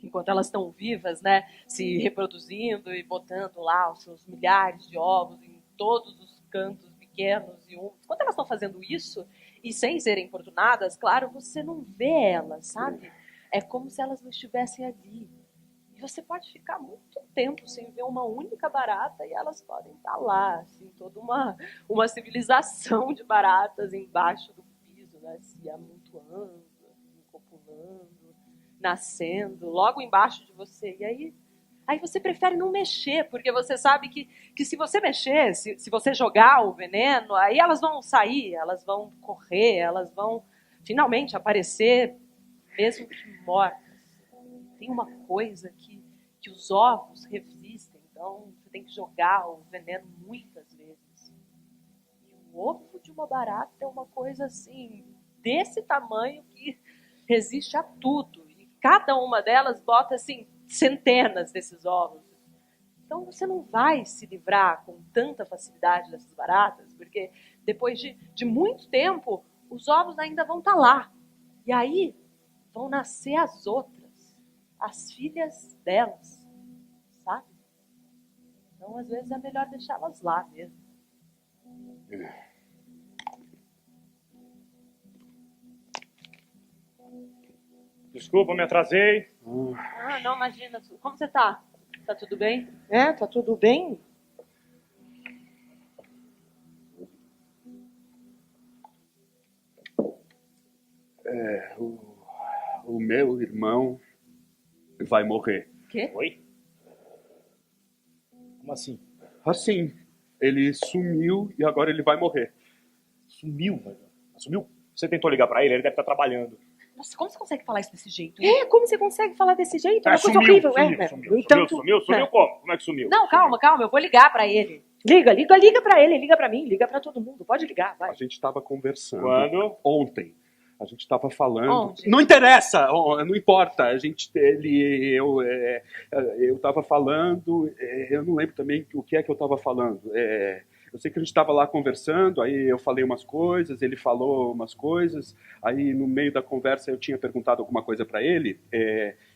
Enquanto elas estão vivas, né? Se reproduzindo e botando lá os seus milhares de ovos em todos os cantos pequenos e úmidos. Quando elas estão fazendo isso, e sem serem importunadas, claro, você não vê elas, sabe? É como se elas não estivessem ali. E você pode ficar muito tempo sem ver uma única barata e elas podem estar lá, assim, toda uma civilização de baratas embaixo do piso, né? Se amontoando, copulando. nascendo logo embaixo de você. E aí você prefere não mexer, porque você sabe que se você mexer, se você jogar o veneno, aí elas vão sair, elas vão correr, elas vão finalmente aparecer, mesmo que mortas. Tem uma coisa que os ovos resistem, então você tem que jogar o veneno muitas vezes. E o ovo de uma barata é uma coisa assim, desse tamanho que resiste a tudo. E cada uma delas bota assim centenas desses ovos. Então você não vai se livrar com tanta facilidade dessas baratas, porque depois de muito tempo, os ovos ainda vão estar lá. E aí vão nascer as outras, as filhas delas, sabe? Então, às vezes, é melhor deixá-las lá mesmo. Desculpa, me atrasei. Ah, não, imagina. Como você tá? Tá tudo bem? Tá tudo bem? O meu irmão vai morrer. Quê? Oi? Como assim? Assim, ele sumiu e agora ele vai morrer. Sumiu, velho. Sumiu? Você tentou ligar pra ele deve estar trabalhando. Nossa, como você consegue falar isso desse jeito? Como você consegue falar desse jeito? É uma coisa sumiu, horrível. sumiu. No entanto, Sumiu como? Como é que sumiu? Não, calma, eu vou ligar pra ele. Liga pra ele, liga pra mim, liga pra todo mundo. Pode ligar, vai. A gente estava conversando Quando? ontem. A gente estava falando. Onde? Não interessa, não importa. Eu estava falando. Eu não lembro também o que é que eu estava falando. Eu sei que a gente estava lá conversando, aí eu falei umas coisas, ele falou umas coisas, aí no meio da conversa eu tinha perguntado alguma coisa para ele,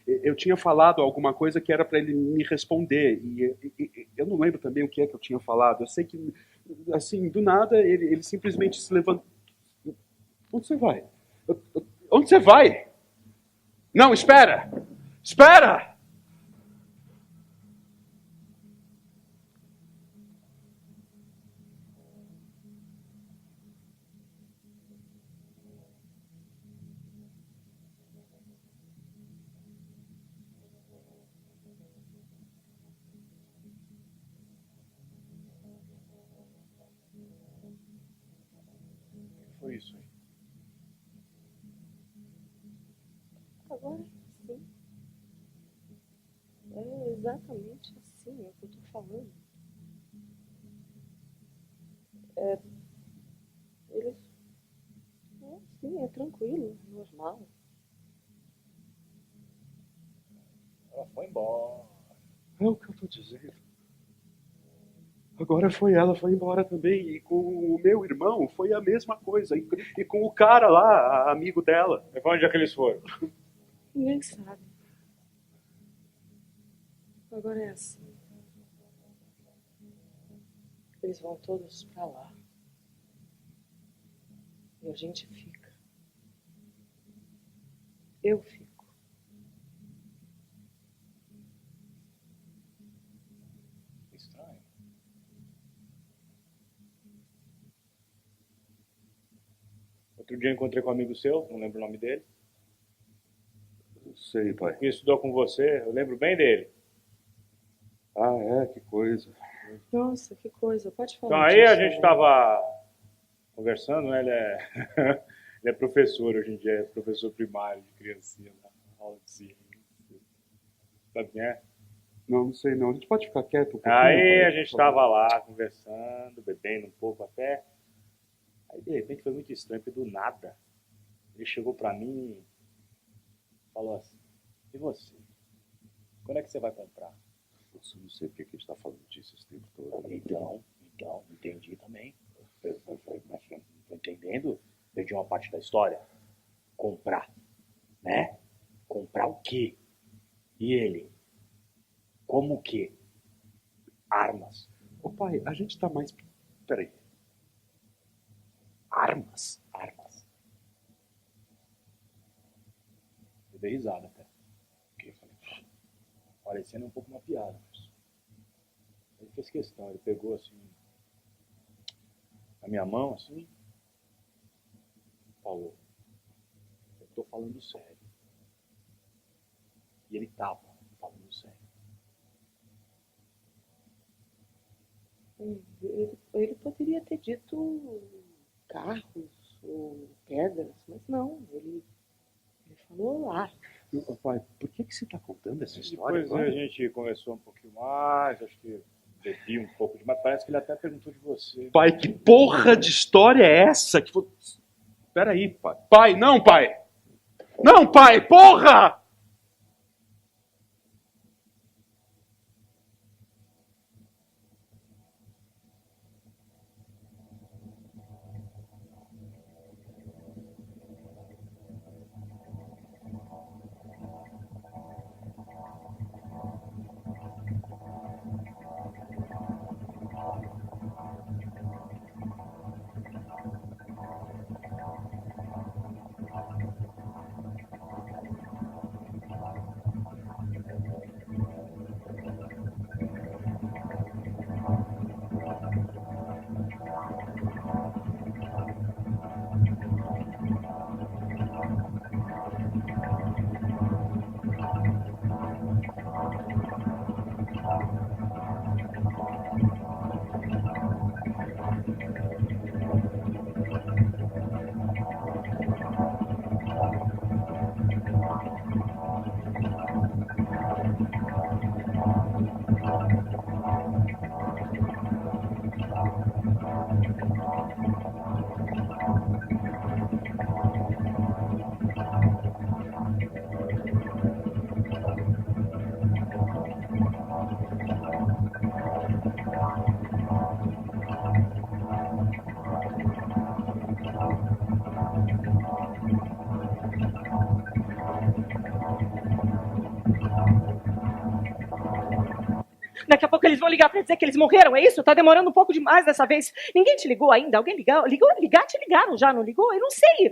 eu tinha falado alguma coisa que era para ele me responder, e eu não lembro também o que é que eu tinha falado. Eu sei que, assim, do nada, ele simplesmente se levantou. Onde você vai? Onde você vai? Não, espera! Espera! Foi isso aí. Agora sim. É exatamente assim, é o que eu tô falando. Eles. Sim, é tranquilo, normal. Ela foi embora. É o que eu tô dizendo. Agora ela foi embora também. E com o meu irmão foi a mesma coisa. E com o cara lá, amigo dela. E pra onde é que eles foram? Ninguém sabe. Agora é assim. Eles vão todos pra lá. E a gente fica. Eu fico. Estranho. Outro dia eu encontrei com um amigo seu, não lembro o nome dele, Não sei, pai. que estudou com você, eu lembro bem dele. Ah, que coisa. Nossa, que coisa. Pode falar. Então aí a disso, gente né? estava conversando, né? Ele é professor hoje em dia, é professor primário de criancinha, na aula de ciência. Sabe quem é? Não sei não. A gente pode ficar quieto um pouquinho? Aí pai, a gente por favor? estava lá conversando, bebendo um pouco até. Aí de repente foi muito estranho, porque do nada ele chegou pra mim e falou assim: e você? Quando é que você vai comprar? Nossa, eu não sei porque que a gente tá falando disso esse tempo todo. Então, entendi também. Mas tô entendendo? Perdi uma parte da história. Comprar, né? Comprar o quê? E ele? Como o quê? Armas. Ô pai, a gente tá mais... Peraí. Armas? Eu dei risada até. Porque eu falei, parecendo um pouco uma piada. Mas... Ele fez questão, ele pegou assim, na minha mão, assim, falou, eu tô falando sério. E ele tava no sério. Ele poderia ter dito carros ou pedras, mas não, ele falou ar. Pai, por que você está contando essa história Depois agora? a gente conversou um pouquinho mais, acho que bebi um pouco demais. Parece que ele até perguntou de você. Pai, que porra de história é essa? Peraí, pai. Pai, não, pai! Não, pai, porra! Daqui a pouco eles vão ligar pra dizer que eles morreram, é isso? Tá demorando um pouco demais dessa vez. Ninguém te ligou ainda? Alguém ligou? Ligar? Te ligaram já, não ligou? Eu não sei.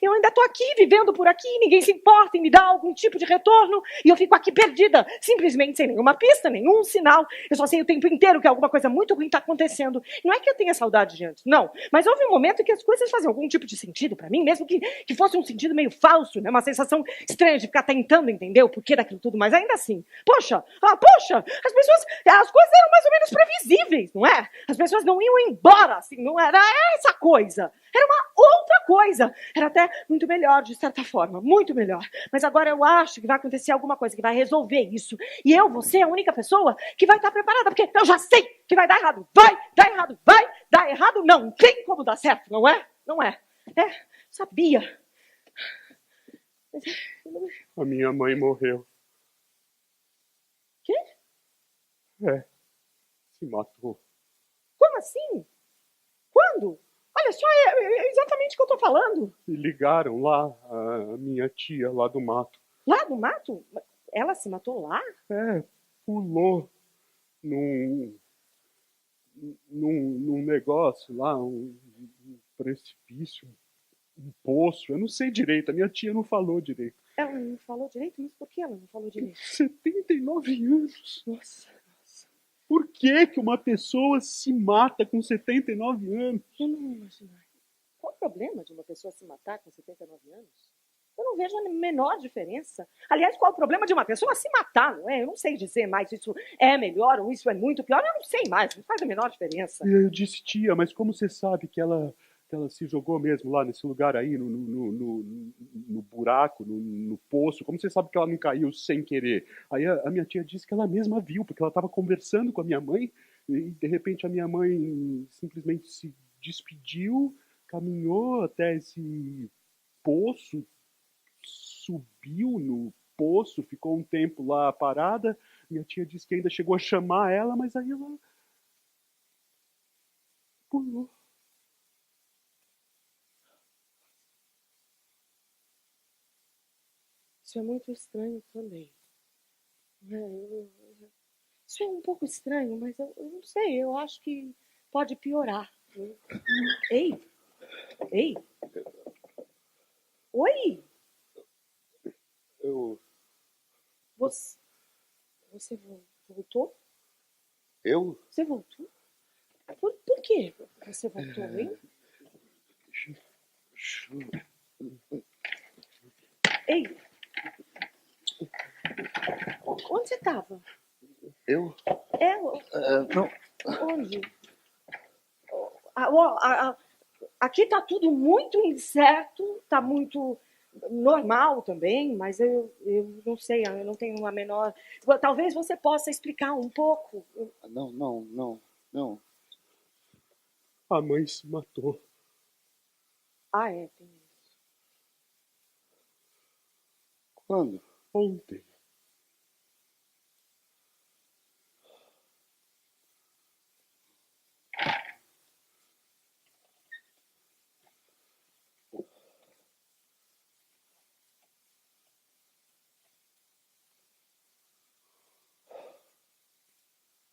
Eu ainda tô aqui, vivendo por aqui. Ninguém se importa em me dar algum tipo de retorno. E eu fico aqui perdida, simplesmente sem nenhuma pista, nenhum sinal. Eu só sei o tempo inteiro que alguma coisa muito ruim tá acontecendo. Não é que eu tenha saudade de antes, não. Mas houve um momento em que as coisas faziam algum tipo de sentido pra mim, mesmo que fosse um sentido meio falso, né? Uma sensação estranha de ficar tentando entender o porquê daquilo tudo. Mas ainda assim, poxa, as coisas eram mais ou menos previsíveis, não é? As pessoas não iam embora, assim, não era essa coisa. Era uma outra coisa. Era até muito melhor, de certa forma, muito melhor. Mas agora eu acho que vai acontecer alguma coisa que vai resolver isso. E eu vou ser a única pessoa que vai estar preparada, porque eu já sei que vai dar errado. Vai dar errado, vai dar errado. Não tem como dar certo, não é? Não é. Sabia. A minha mãe morreu. Quê? Se matou. Como assim? Quando? Olha só, é exatamente o que eu tô falando. E ligaram lá a minha tia lá do mato. Lá no mato? Ela se matou lá? Pulou num negócio lá, um precipício, um poço. Eu não sei direito, a minha tia não falou direito. Ela não falou direito? Mas por que ela não falou direito? 79 anos. Nossa. Por que uma pessoa se mata com 79 anos? Eu não imagino. Qual o problema de uma pessoa se matar com 79 anos? Eu não vejo a menor diferença. Aliás, qual o problema de uma pessoa se matar, não é? Eu não sei dizer mais isso é melhor ou isso é muito pior. Eu não sei mais, não faz a menor diferença. Eu disse, tia, mas como você sabe que ela se jogou mesmo lá nesse lugar aí, no buraco, no poço? Como você sabe que ela não caiu sem querer? Aí a minha tia disse que ela mesma viu, porque ela estava conversando com a minha mãe e de repente a minha mãe simplesmente se despediu, caminhou até esse poço, subiu no poço, ficou um tempo lá parada. Minha tia disse que ainda chegou a chamar ela, mas aí ela pulou. Isso é muito estranho também. Isso é um pouco estranho, mas eu não sei. Eu acho que pode piorar. Ei! Oi! Você voltou? Eu? Você voltou? Por que você voltou, hein? Ei! Onde você estava? Eu? Não. Onde? Aqui está tudo muito incerto, está muito normal também, mas eu não sei, eu não tenho a menor... Talvez você possa explicar um pouco. Não. A mãe se matou Ah, é, tem isso. Quando? ontem.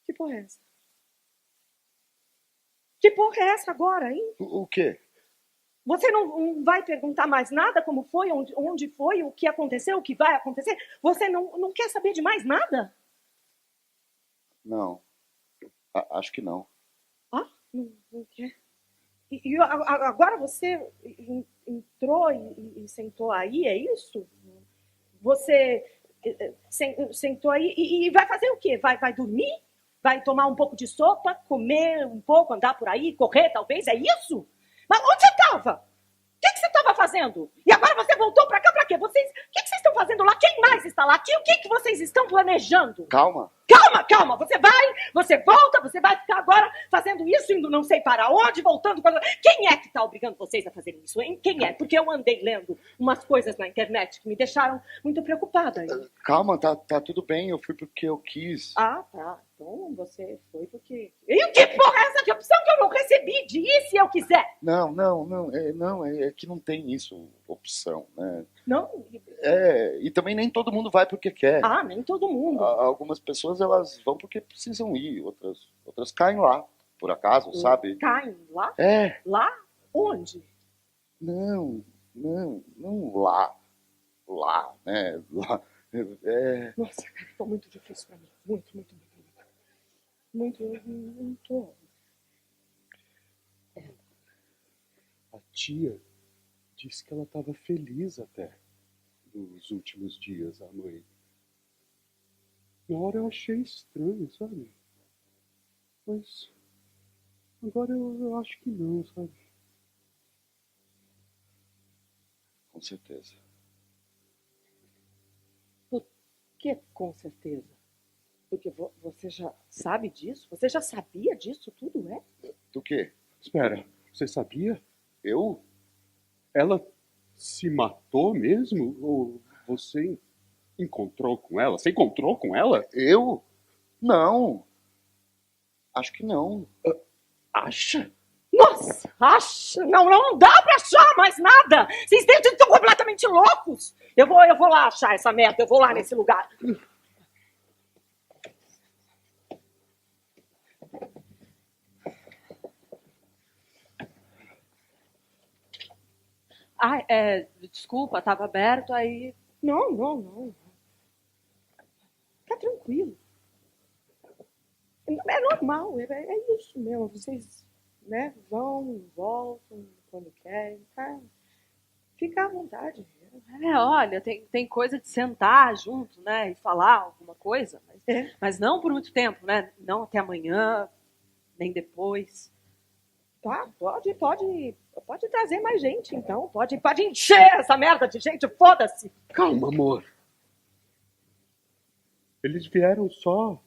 Que porra é essa? Que porra é essa agora, hein? O quê? Você não vai perguntar mais nada, como foi, onde foi, o que aconteceu, o que vai acontecer? Você não quer saber de mais nada? Não. Acho que não. Ah, não quer? E agora você entrou e sentou aí, é isso? Você sentou aí e vai fazer o quê? Vai dormir? Vai tomar um pouco de sopa, comer um pouco, andar por aí, correr talvez? É isso? Mas onde você estava? O que você estava fazendo? E agora você voltou para cá para quê? O que vocês estão fazendo lá? Quem mais está lá? O que vocês estão planejando? Calma. Calma. Você vai, você volta, você vai ficar agora fazendo isso, indo não sei para onde, voltando. Quem é que está obrigando vocês a fazerem isso, hein? Quem é? Porque eu andei lendo umas coisas na internet que me deixaram muito preocupada. Calma, tá tudo bem. Eu fui porque eu quis. Ah, tá. Então você foi porque... E que porra é essa de opção que eu não recebi? De ir se eu quiser? Não. É que não tem isso, opção, né? Não? E também nem todo mundo vai porque quer. Ah, nem todo mundo. Algumas pessoas, elas vão porque precisam ir. Outras caem lá, por acaso, sabe? Caem lá? É. Lá? Onde? Não lá. Lá, né? Lá. Nossa, cara, ficou muito difícil pra mim. Muito, eu não tô. A tia disse que ela estava feliz até nos últimos dias, a mãe. Na hora eu achei estranho, sabe? Mas agora eu acho que não, sabe? Com certeza. Por que com certeza? Porque você já sabe disso? Você já sabia disso tudo, é? Do quê? Espera, você sabia? Eu? Ela se matou mesmo? Ou você encontrou com ela? Você encontrou com ela? Eu? Não. Acho que não. Acha? Nossa, acha? Não dá pra achar mais nada. Vocês estão completamente loucos. Eu vou lá achar essa merda. Eu vou lá nesse lugar. Ah, desculpa, estava aberto, aí... Não. Tá tranquilo. É normal, é isso mesmo. Vocês, né, vão, voltam quando querem, tá? Fica à vontade. Olha, tem coisa de sentar junto, né, e falar alguma coisa, mas não por muito tempo, né? Não até amanhã, nem depois. Tá, pode trazer mais gente, então. Pode encher essa merda de gente, foda-se. Calma, amor. Eles vieram só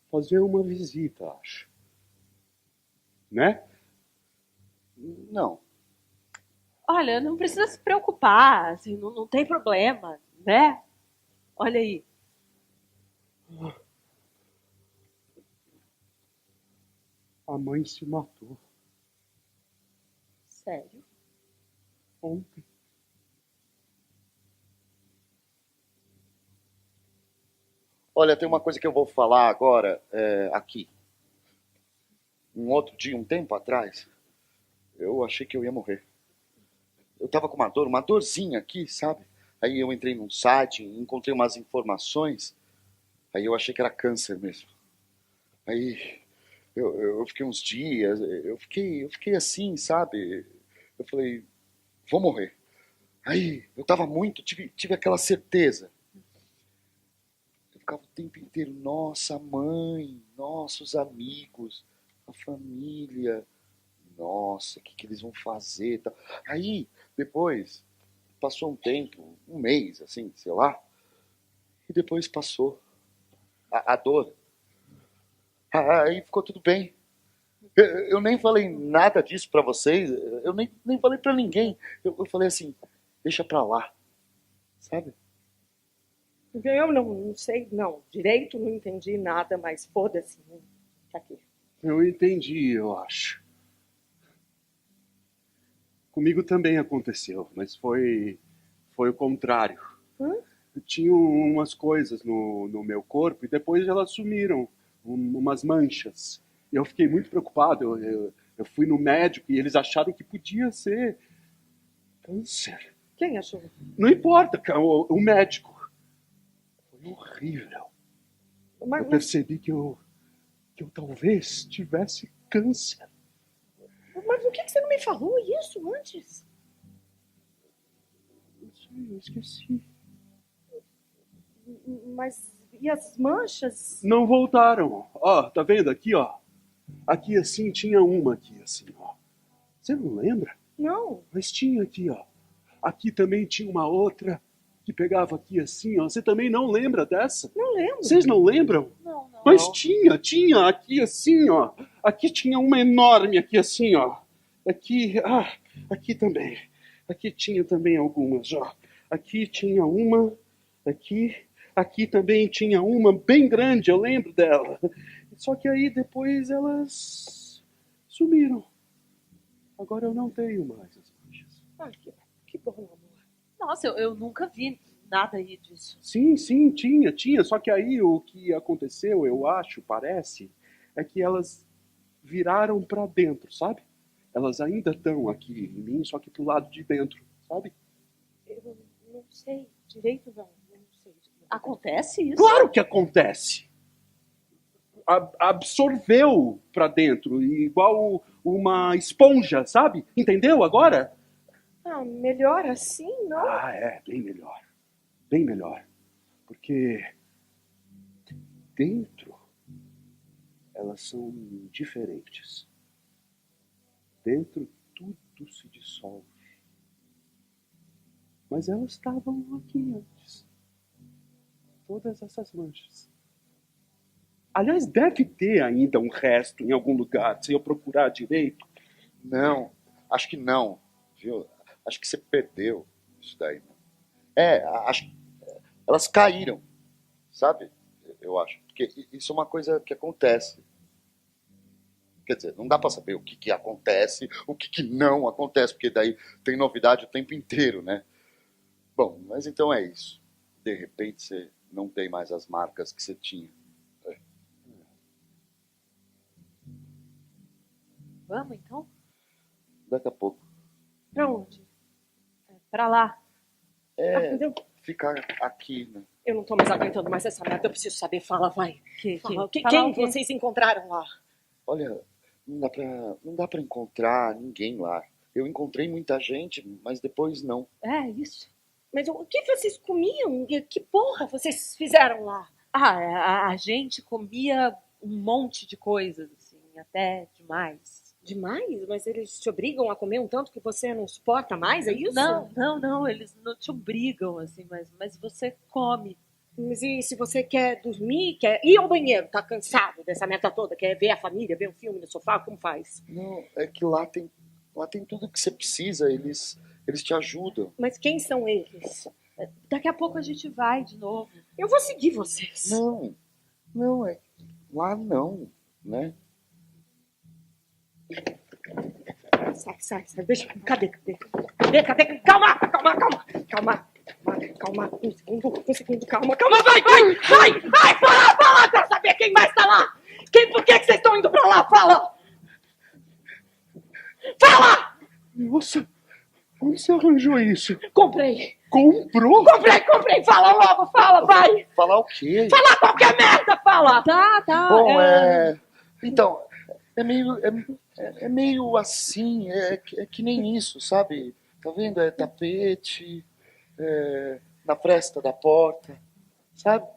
fazer uma visita, acho. Né? Não. Olha, não precisa se preocupar, assim, não tem problema, né? Olha aí. A mãe se matou Sério? ontem. Olha, tem uma coisa que eu vou falar agora aqui. Um outro dia, um tempo atrás, eu achei que eu ia morrer. Eu tava com uma dorzinha aqui, sabe? Aí eu entrei num site, encontrei umas informações, aí eu achei que era câncer mesmo. Aí eu fiquei uns dias, eu fiquei assim, sabe? Eu falei, vou morrer. Aí eu tava tive aquela certeza. ficava o tempo inteiro, nossa, a mãe, nossos amigos, a família, nossa, o que eles vão fazer? Tal. Aí, depois, passou um tempo, um mês, assim, sei lá, e depois passou a dor. Aí ficou tudo bem. Eu nem falei nada disso pra vocês, eu nem falei pra ninguém. Eu falei assim, deixa pra lá, sabe? Eu não sei, não. Direito, não entendi nada, mas foda-se. Tá aqui. Eu entendi, eu acho. Comigo também aconteceu, mas foi o contrário. Eu tinha umas coisas no meu corpo e depois elas sumiram, umas manchas. E eu fiquei muito preocupado. Eu fui no médico e eles acharam que podia ser câncer. Quem achou? Não importa, o médico. Foi horrível. Mas, Eu percebi que eu talvez tivesse câncer. mas por que você não me falou isso antes? Não sei, eu esqueci. Mas e as manchas? Não voltaram. Ó, tá vendo aqui, ó? Aqui assim tinha uma aqui assim, ó. Você não lembra? Não. Mas tinha aqui, ó. Aqui também tinha uma outra que pegava aqui assim, ó. Você também não lembra dessa? Não lembro. Vocês não lembram? Não. Mas tinha aqui assim, ó. Aqui tinha uma enorme aqui assim, ó. Aqui também. Aqui tinha também algumas, ó. Aqui tinha uma, aqui também tinha uma bem grande, eu lembro dela. Só que aí depois elas sumiram. Agora eu não tenho mais as manchas. Que bom, amor. Nossa, eu nunca vi nada aí disso. Sim, tinha. Só que aí o que aconteceu, eu acho, parece, é que elas viraram pra dentro, sabe? Elas ainda estão aqui em mim, só que pro lado de dentro, sabe? Eu não sei direito, não. Eu não sei. Acontece isso? Claro que acontece! Absorveu pra dentro, igual uma esponja, sabe? Entendeu agora? Melhor assim, não? Bem melhor. Bem melhor. Porque dentro elas são diferentes. Dentro tudo se dissolve. Mas elas estavam aqui antes. Todas essas manchas. Aliás, deve ter ainda um resto em algum lugar, se eu procurar direito. Não, acho que não, viu? Acho que você perdeu isso daí. Acho que elas caíram, sabe? Eu acho. Porque isso é uma coisa que acontece. Quer dizer, não dá pra saber o que acontece, o que não acontece, porque daí tem novidade o tempo inteiro, né? Bom, mas então é isso. De repente você não tem mais as marcas que você tinha. Vamos, então? Daqui a pouco. Pra onde? Pra lá. Entendeu? Ficar aqui, né? Eu não tô mais aguentando mais essa merda. Eu preciso saber. Fala, vai. Fala. Falar o quê? Vocês encontraram lá? Olha, não dá pra encontrar ninguém lá. Eu encontrei muita gente, mas depois não. É, isso. Mas o que vocês comiam? Que porra vocês fizeram lá? A gente comia um monte de coisas, assim, até demais. Demais? Mas eles te obrigam a comer um tanto que você não suporta mais, é isso? Não, eles não te obrigam, assim, mas você come. Mas e se você quer dormir, quer ir ao banheiro, tá cansado dessa merda toda, quer ver a família, ver um filme no sofá, como faz? Não, é que lá tem tudo que você precisa, eles te ajudam. Mas quem são eles? Daqui a pouco a gente vai de novo. Eu vou seguir vocês. Não, lá não, né? Sai, deixa. Cadê? Calma! Um segundo, calma, vai! Fala! Quero saber quem mais tá lá! Por que vocês estão indo pra lá? Fala! Nossa, onde você arranjou isso? Comprei! Comprou? Comprei! Fala logo, vai! Falar o quê? Fala qualquer merda, fala! Tá. Bom, então, é meio assim, é que nem isso, sabe? Tá vendo? É tapete, na fresta da porta, sabe?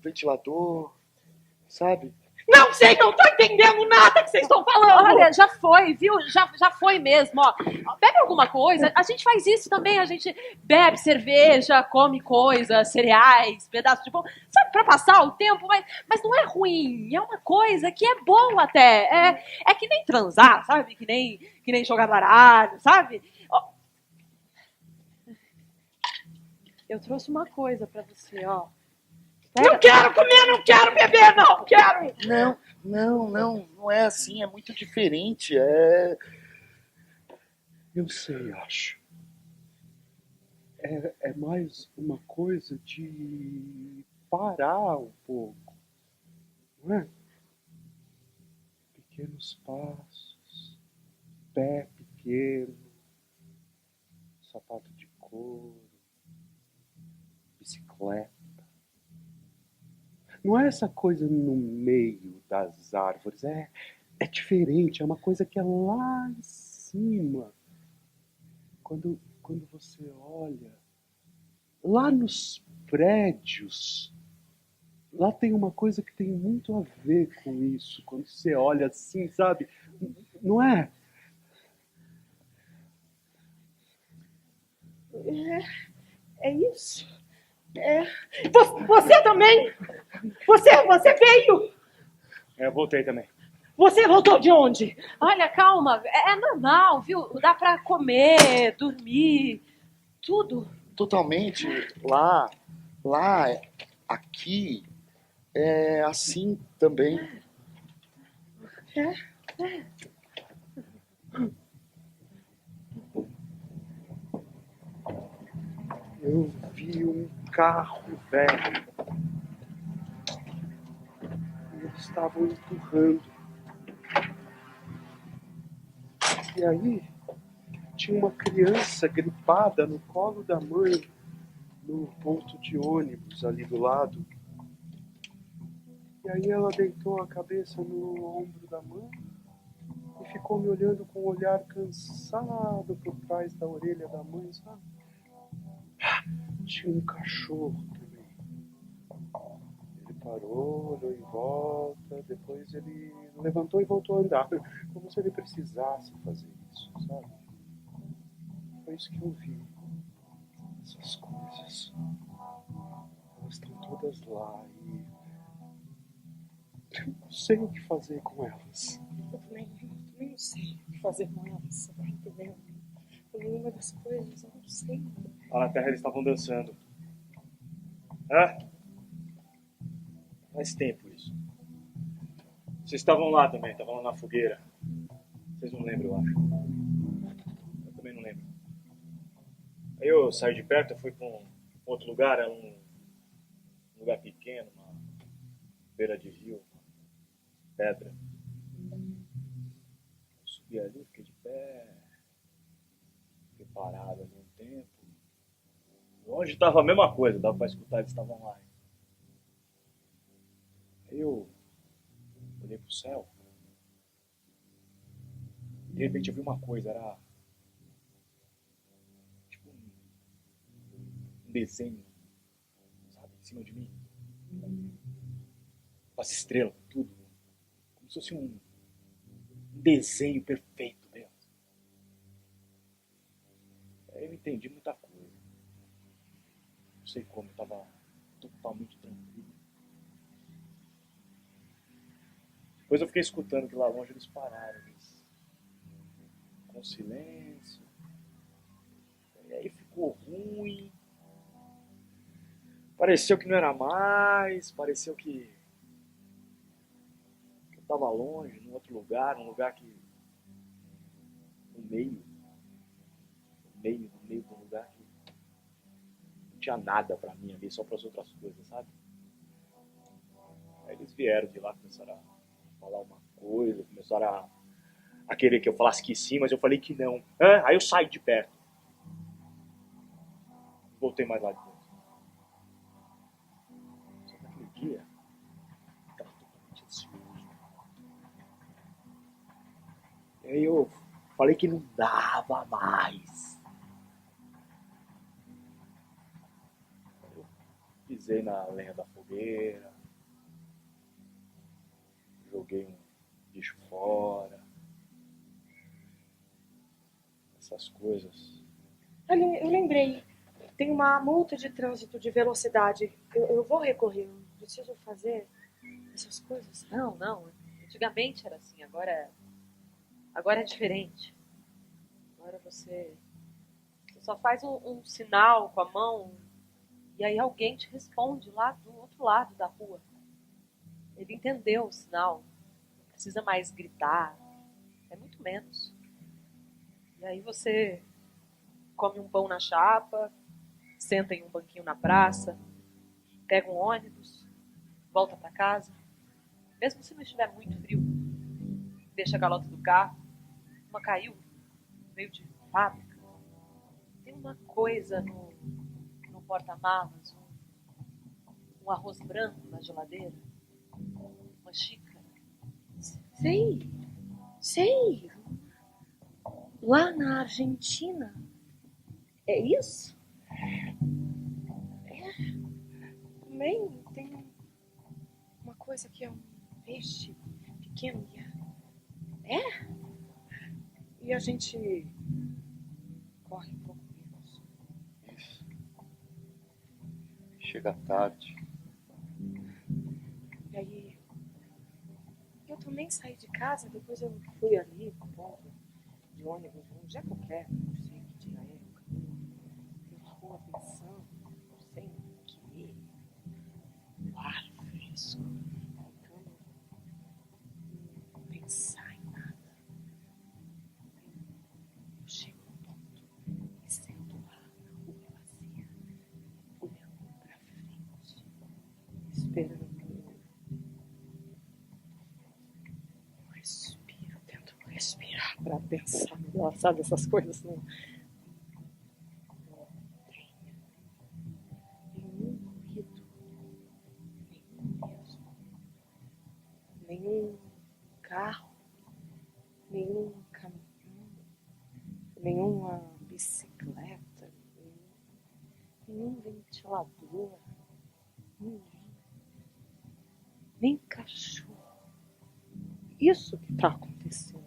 ventilador, sabe? Não sei, não tô entendendo nada que vocês estão falando. Olha, já foi, viu? Já foi mesmo, ó. Bebe alguma coisa. A gente faz isso também. A gente bebe cerveja, come coisas, cereais, pedaços de pão. Sabe, pra passar o tempo, mas não é ruim. É uma coisa que é boa até. É que nem transar, sabe? Que nem jogar baralho, sabe? Ó, eu trouxe uma coisa pra você, ó. Não quero comer, não quero beber, não quero! Não é assim, é muito diferente, Eu sei, acho. É mais uma coisa de parar um pouco, não é? Pequenos passos, pé pequeno, sapato de couro, bicicleta. Não é essa coisa no meio das árvores, é diferente, é uma coisa que é lá em cima. Quando você olha, lá nos prédios, lá tem uma coisa que tem muito a ver com isso. Quando você olha assim, sabe? Não é? É isso. Você também? Você veio? Eu voltei também. Você voltou de onde? Olha, calma. É normal, viu? Dá pra comer, dormir, tudo. totalmente lá, aqui, é assim também. Eu vi um carro velho. E eles estavam empurrando. E aí, tinha uma criança gripada no colo da mãe, no ponto de ônibus ali do lado. E aí ela deitou a cabeça no ombro da mãe e ficou me olhando com um olhar cansado por trás da orelha da mãe, sabe? Tinha um cachorro também. Ele parou, olhou em volta, depois ele levantou e voltou a andar, como se ele precisasse fazer isso, sabe? Foi isso que eu vi. Essas coisas, elas estão todas lá e eu não sei o que fazer com elas. Eu também não sei o que fazer com elas, você tá entendendo? Nenhuma das coisas, eu não sei. Lá na Terra eles estavam dançando. Hã? Faz tempo isso. Vocês estavam lá também, estavam lá na fogueira. Vocês não lembram, eu acho. Eu também não lembro. Aí eu saí de perto, eu fui para um outro lugar, era um lugar pequeno, uma beira de rio, uma pedra. Eu subi ali, fiquei de pé, fiquei parado ali um tempo. Longe estava a mesma coisa, dava para escutar, eles estavam lá. Aí eu olhei pro céu e de repente eu vi uma coisa, era tipo um desenho, sabe, em cima de mim. Com as estrelas, tudo. Como se fosse um desenho perfeito mesmo. Aí eu entendi muita coisa. Não sei como, eu estava totalmente tranquilo. Depois eu fiquei escutando que lá longe eles pararam, eles... com silêncio. E aí ficou ruim. Pareceu que não era mais, pareceu que eu estava longe, num outro lugar, num lugar que... no meio do lugar que não tinha nada pra mim ali, só para as outras coisas, sabe? Aí eles vieram de lá, começaram a falar uma coisa, começaram a querer que eu falasse que sim, mas eu falei que não. Aí eu saí de perto. Voltei mais lá depois. Só que naquele dia, eu estava totalmente ansioso. E aí eu falei que não dava mais. Eu pisei na lenha da fogueira, joguei um bicho fora, essas coisas. Eu lembrei. Tem uma multa de trânsito de velocidade. Eu vou recorrer. Eu preciso fazer essas coisas. Não, não. Antigamente era assim, agora é diferente. Agora você só faz um sinal com a mão e aí alguém te responde lá do outro lado da rua. Ele entendeu o sinal. Não precisa mais gritar. É muito menos. E aí você come um pão na chapa, senta em um banquinho na praça, pega um ônibus, volta para casa. Mesmo se não estiver muito frio, deixa a calota do carro. Uma caiu, veio de fábrica. Tem uma coisa no porta-malas, um arroz branco na geladeira, uma xícara. Sei. Lá na Argentina. É isso? Também tem uma coisa que é um peixe pequeno. E a gente corre um pouco menos. Isso. Chega tarde. E aí, eu também saí de casa, depois eu fui ali, com ponto de ônibus, um dia qualquer, não sei que dia é, o caminho, pela rua pensando, sem querer, no ar fresco, tentando não pensar em nada. Eu chego no ponto e sento lá na rua vazia, olhando pra frente, esperando. Tento respirar para pensar melhor, sabe? Essas coisas não tem nenhum ruído, nenhum mesmo, nenhum carro, nenhum caminhão, nenhuma bicicleta, nenhum ventilador, nem cachorro. Isso que está acontecendo.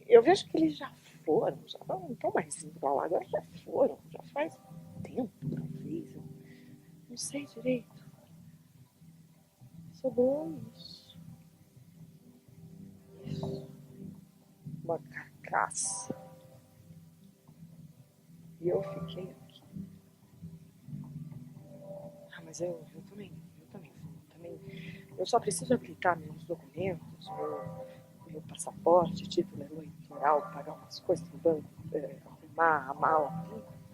Eu vejo que eles já foram, já não estão mais indo para lá, agora já foram, já faz tempo, talvez. Eu não sei direito. Sobrou isso. Uma carcaça. E eu fiquei aqui. Ah, mas eu também. Eu só preciso habilitar meus documentos, meu passaporte, título eleitoral, pagar umas coisas no banco, arrumar a mala,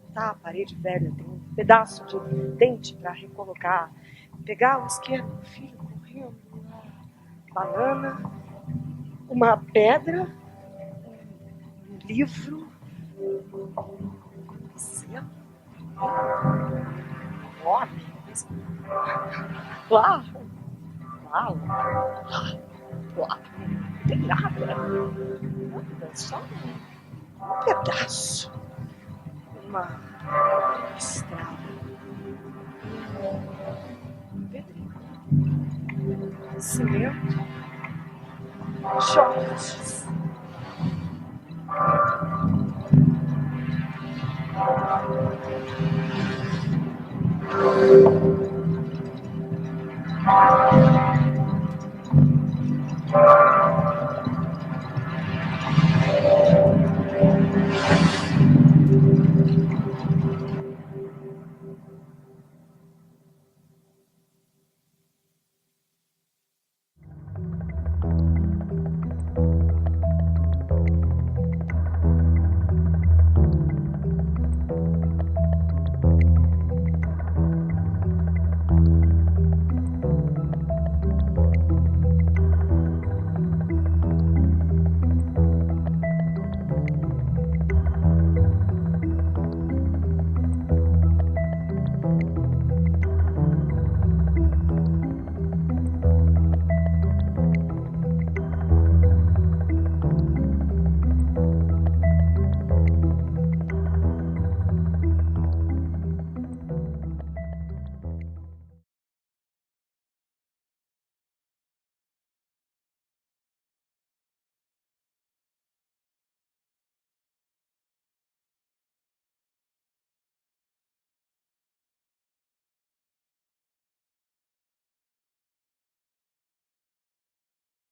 pintar a parede velha, tem um pedaço de dente para recolocar, pegar o isqueiro do filho correndo, uma banana, uma pedra, um livro, um pincel, um homem, lá, não tem nada, só um pedaço, uma estrada, um pedrinho, cimento, shorts.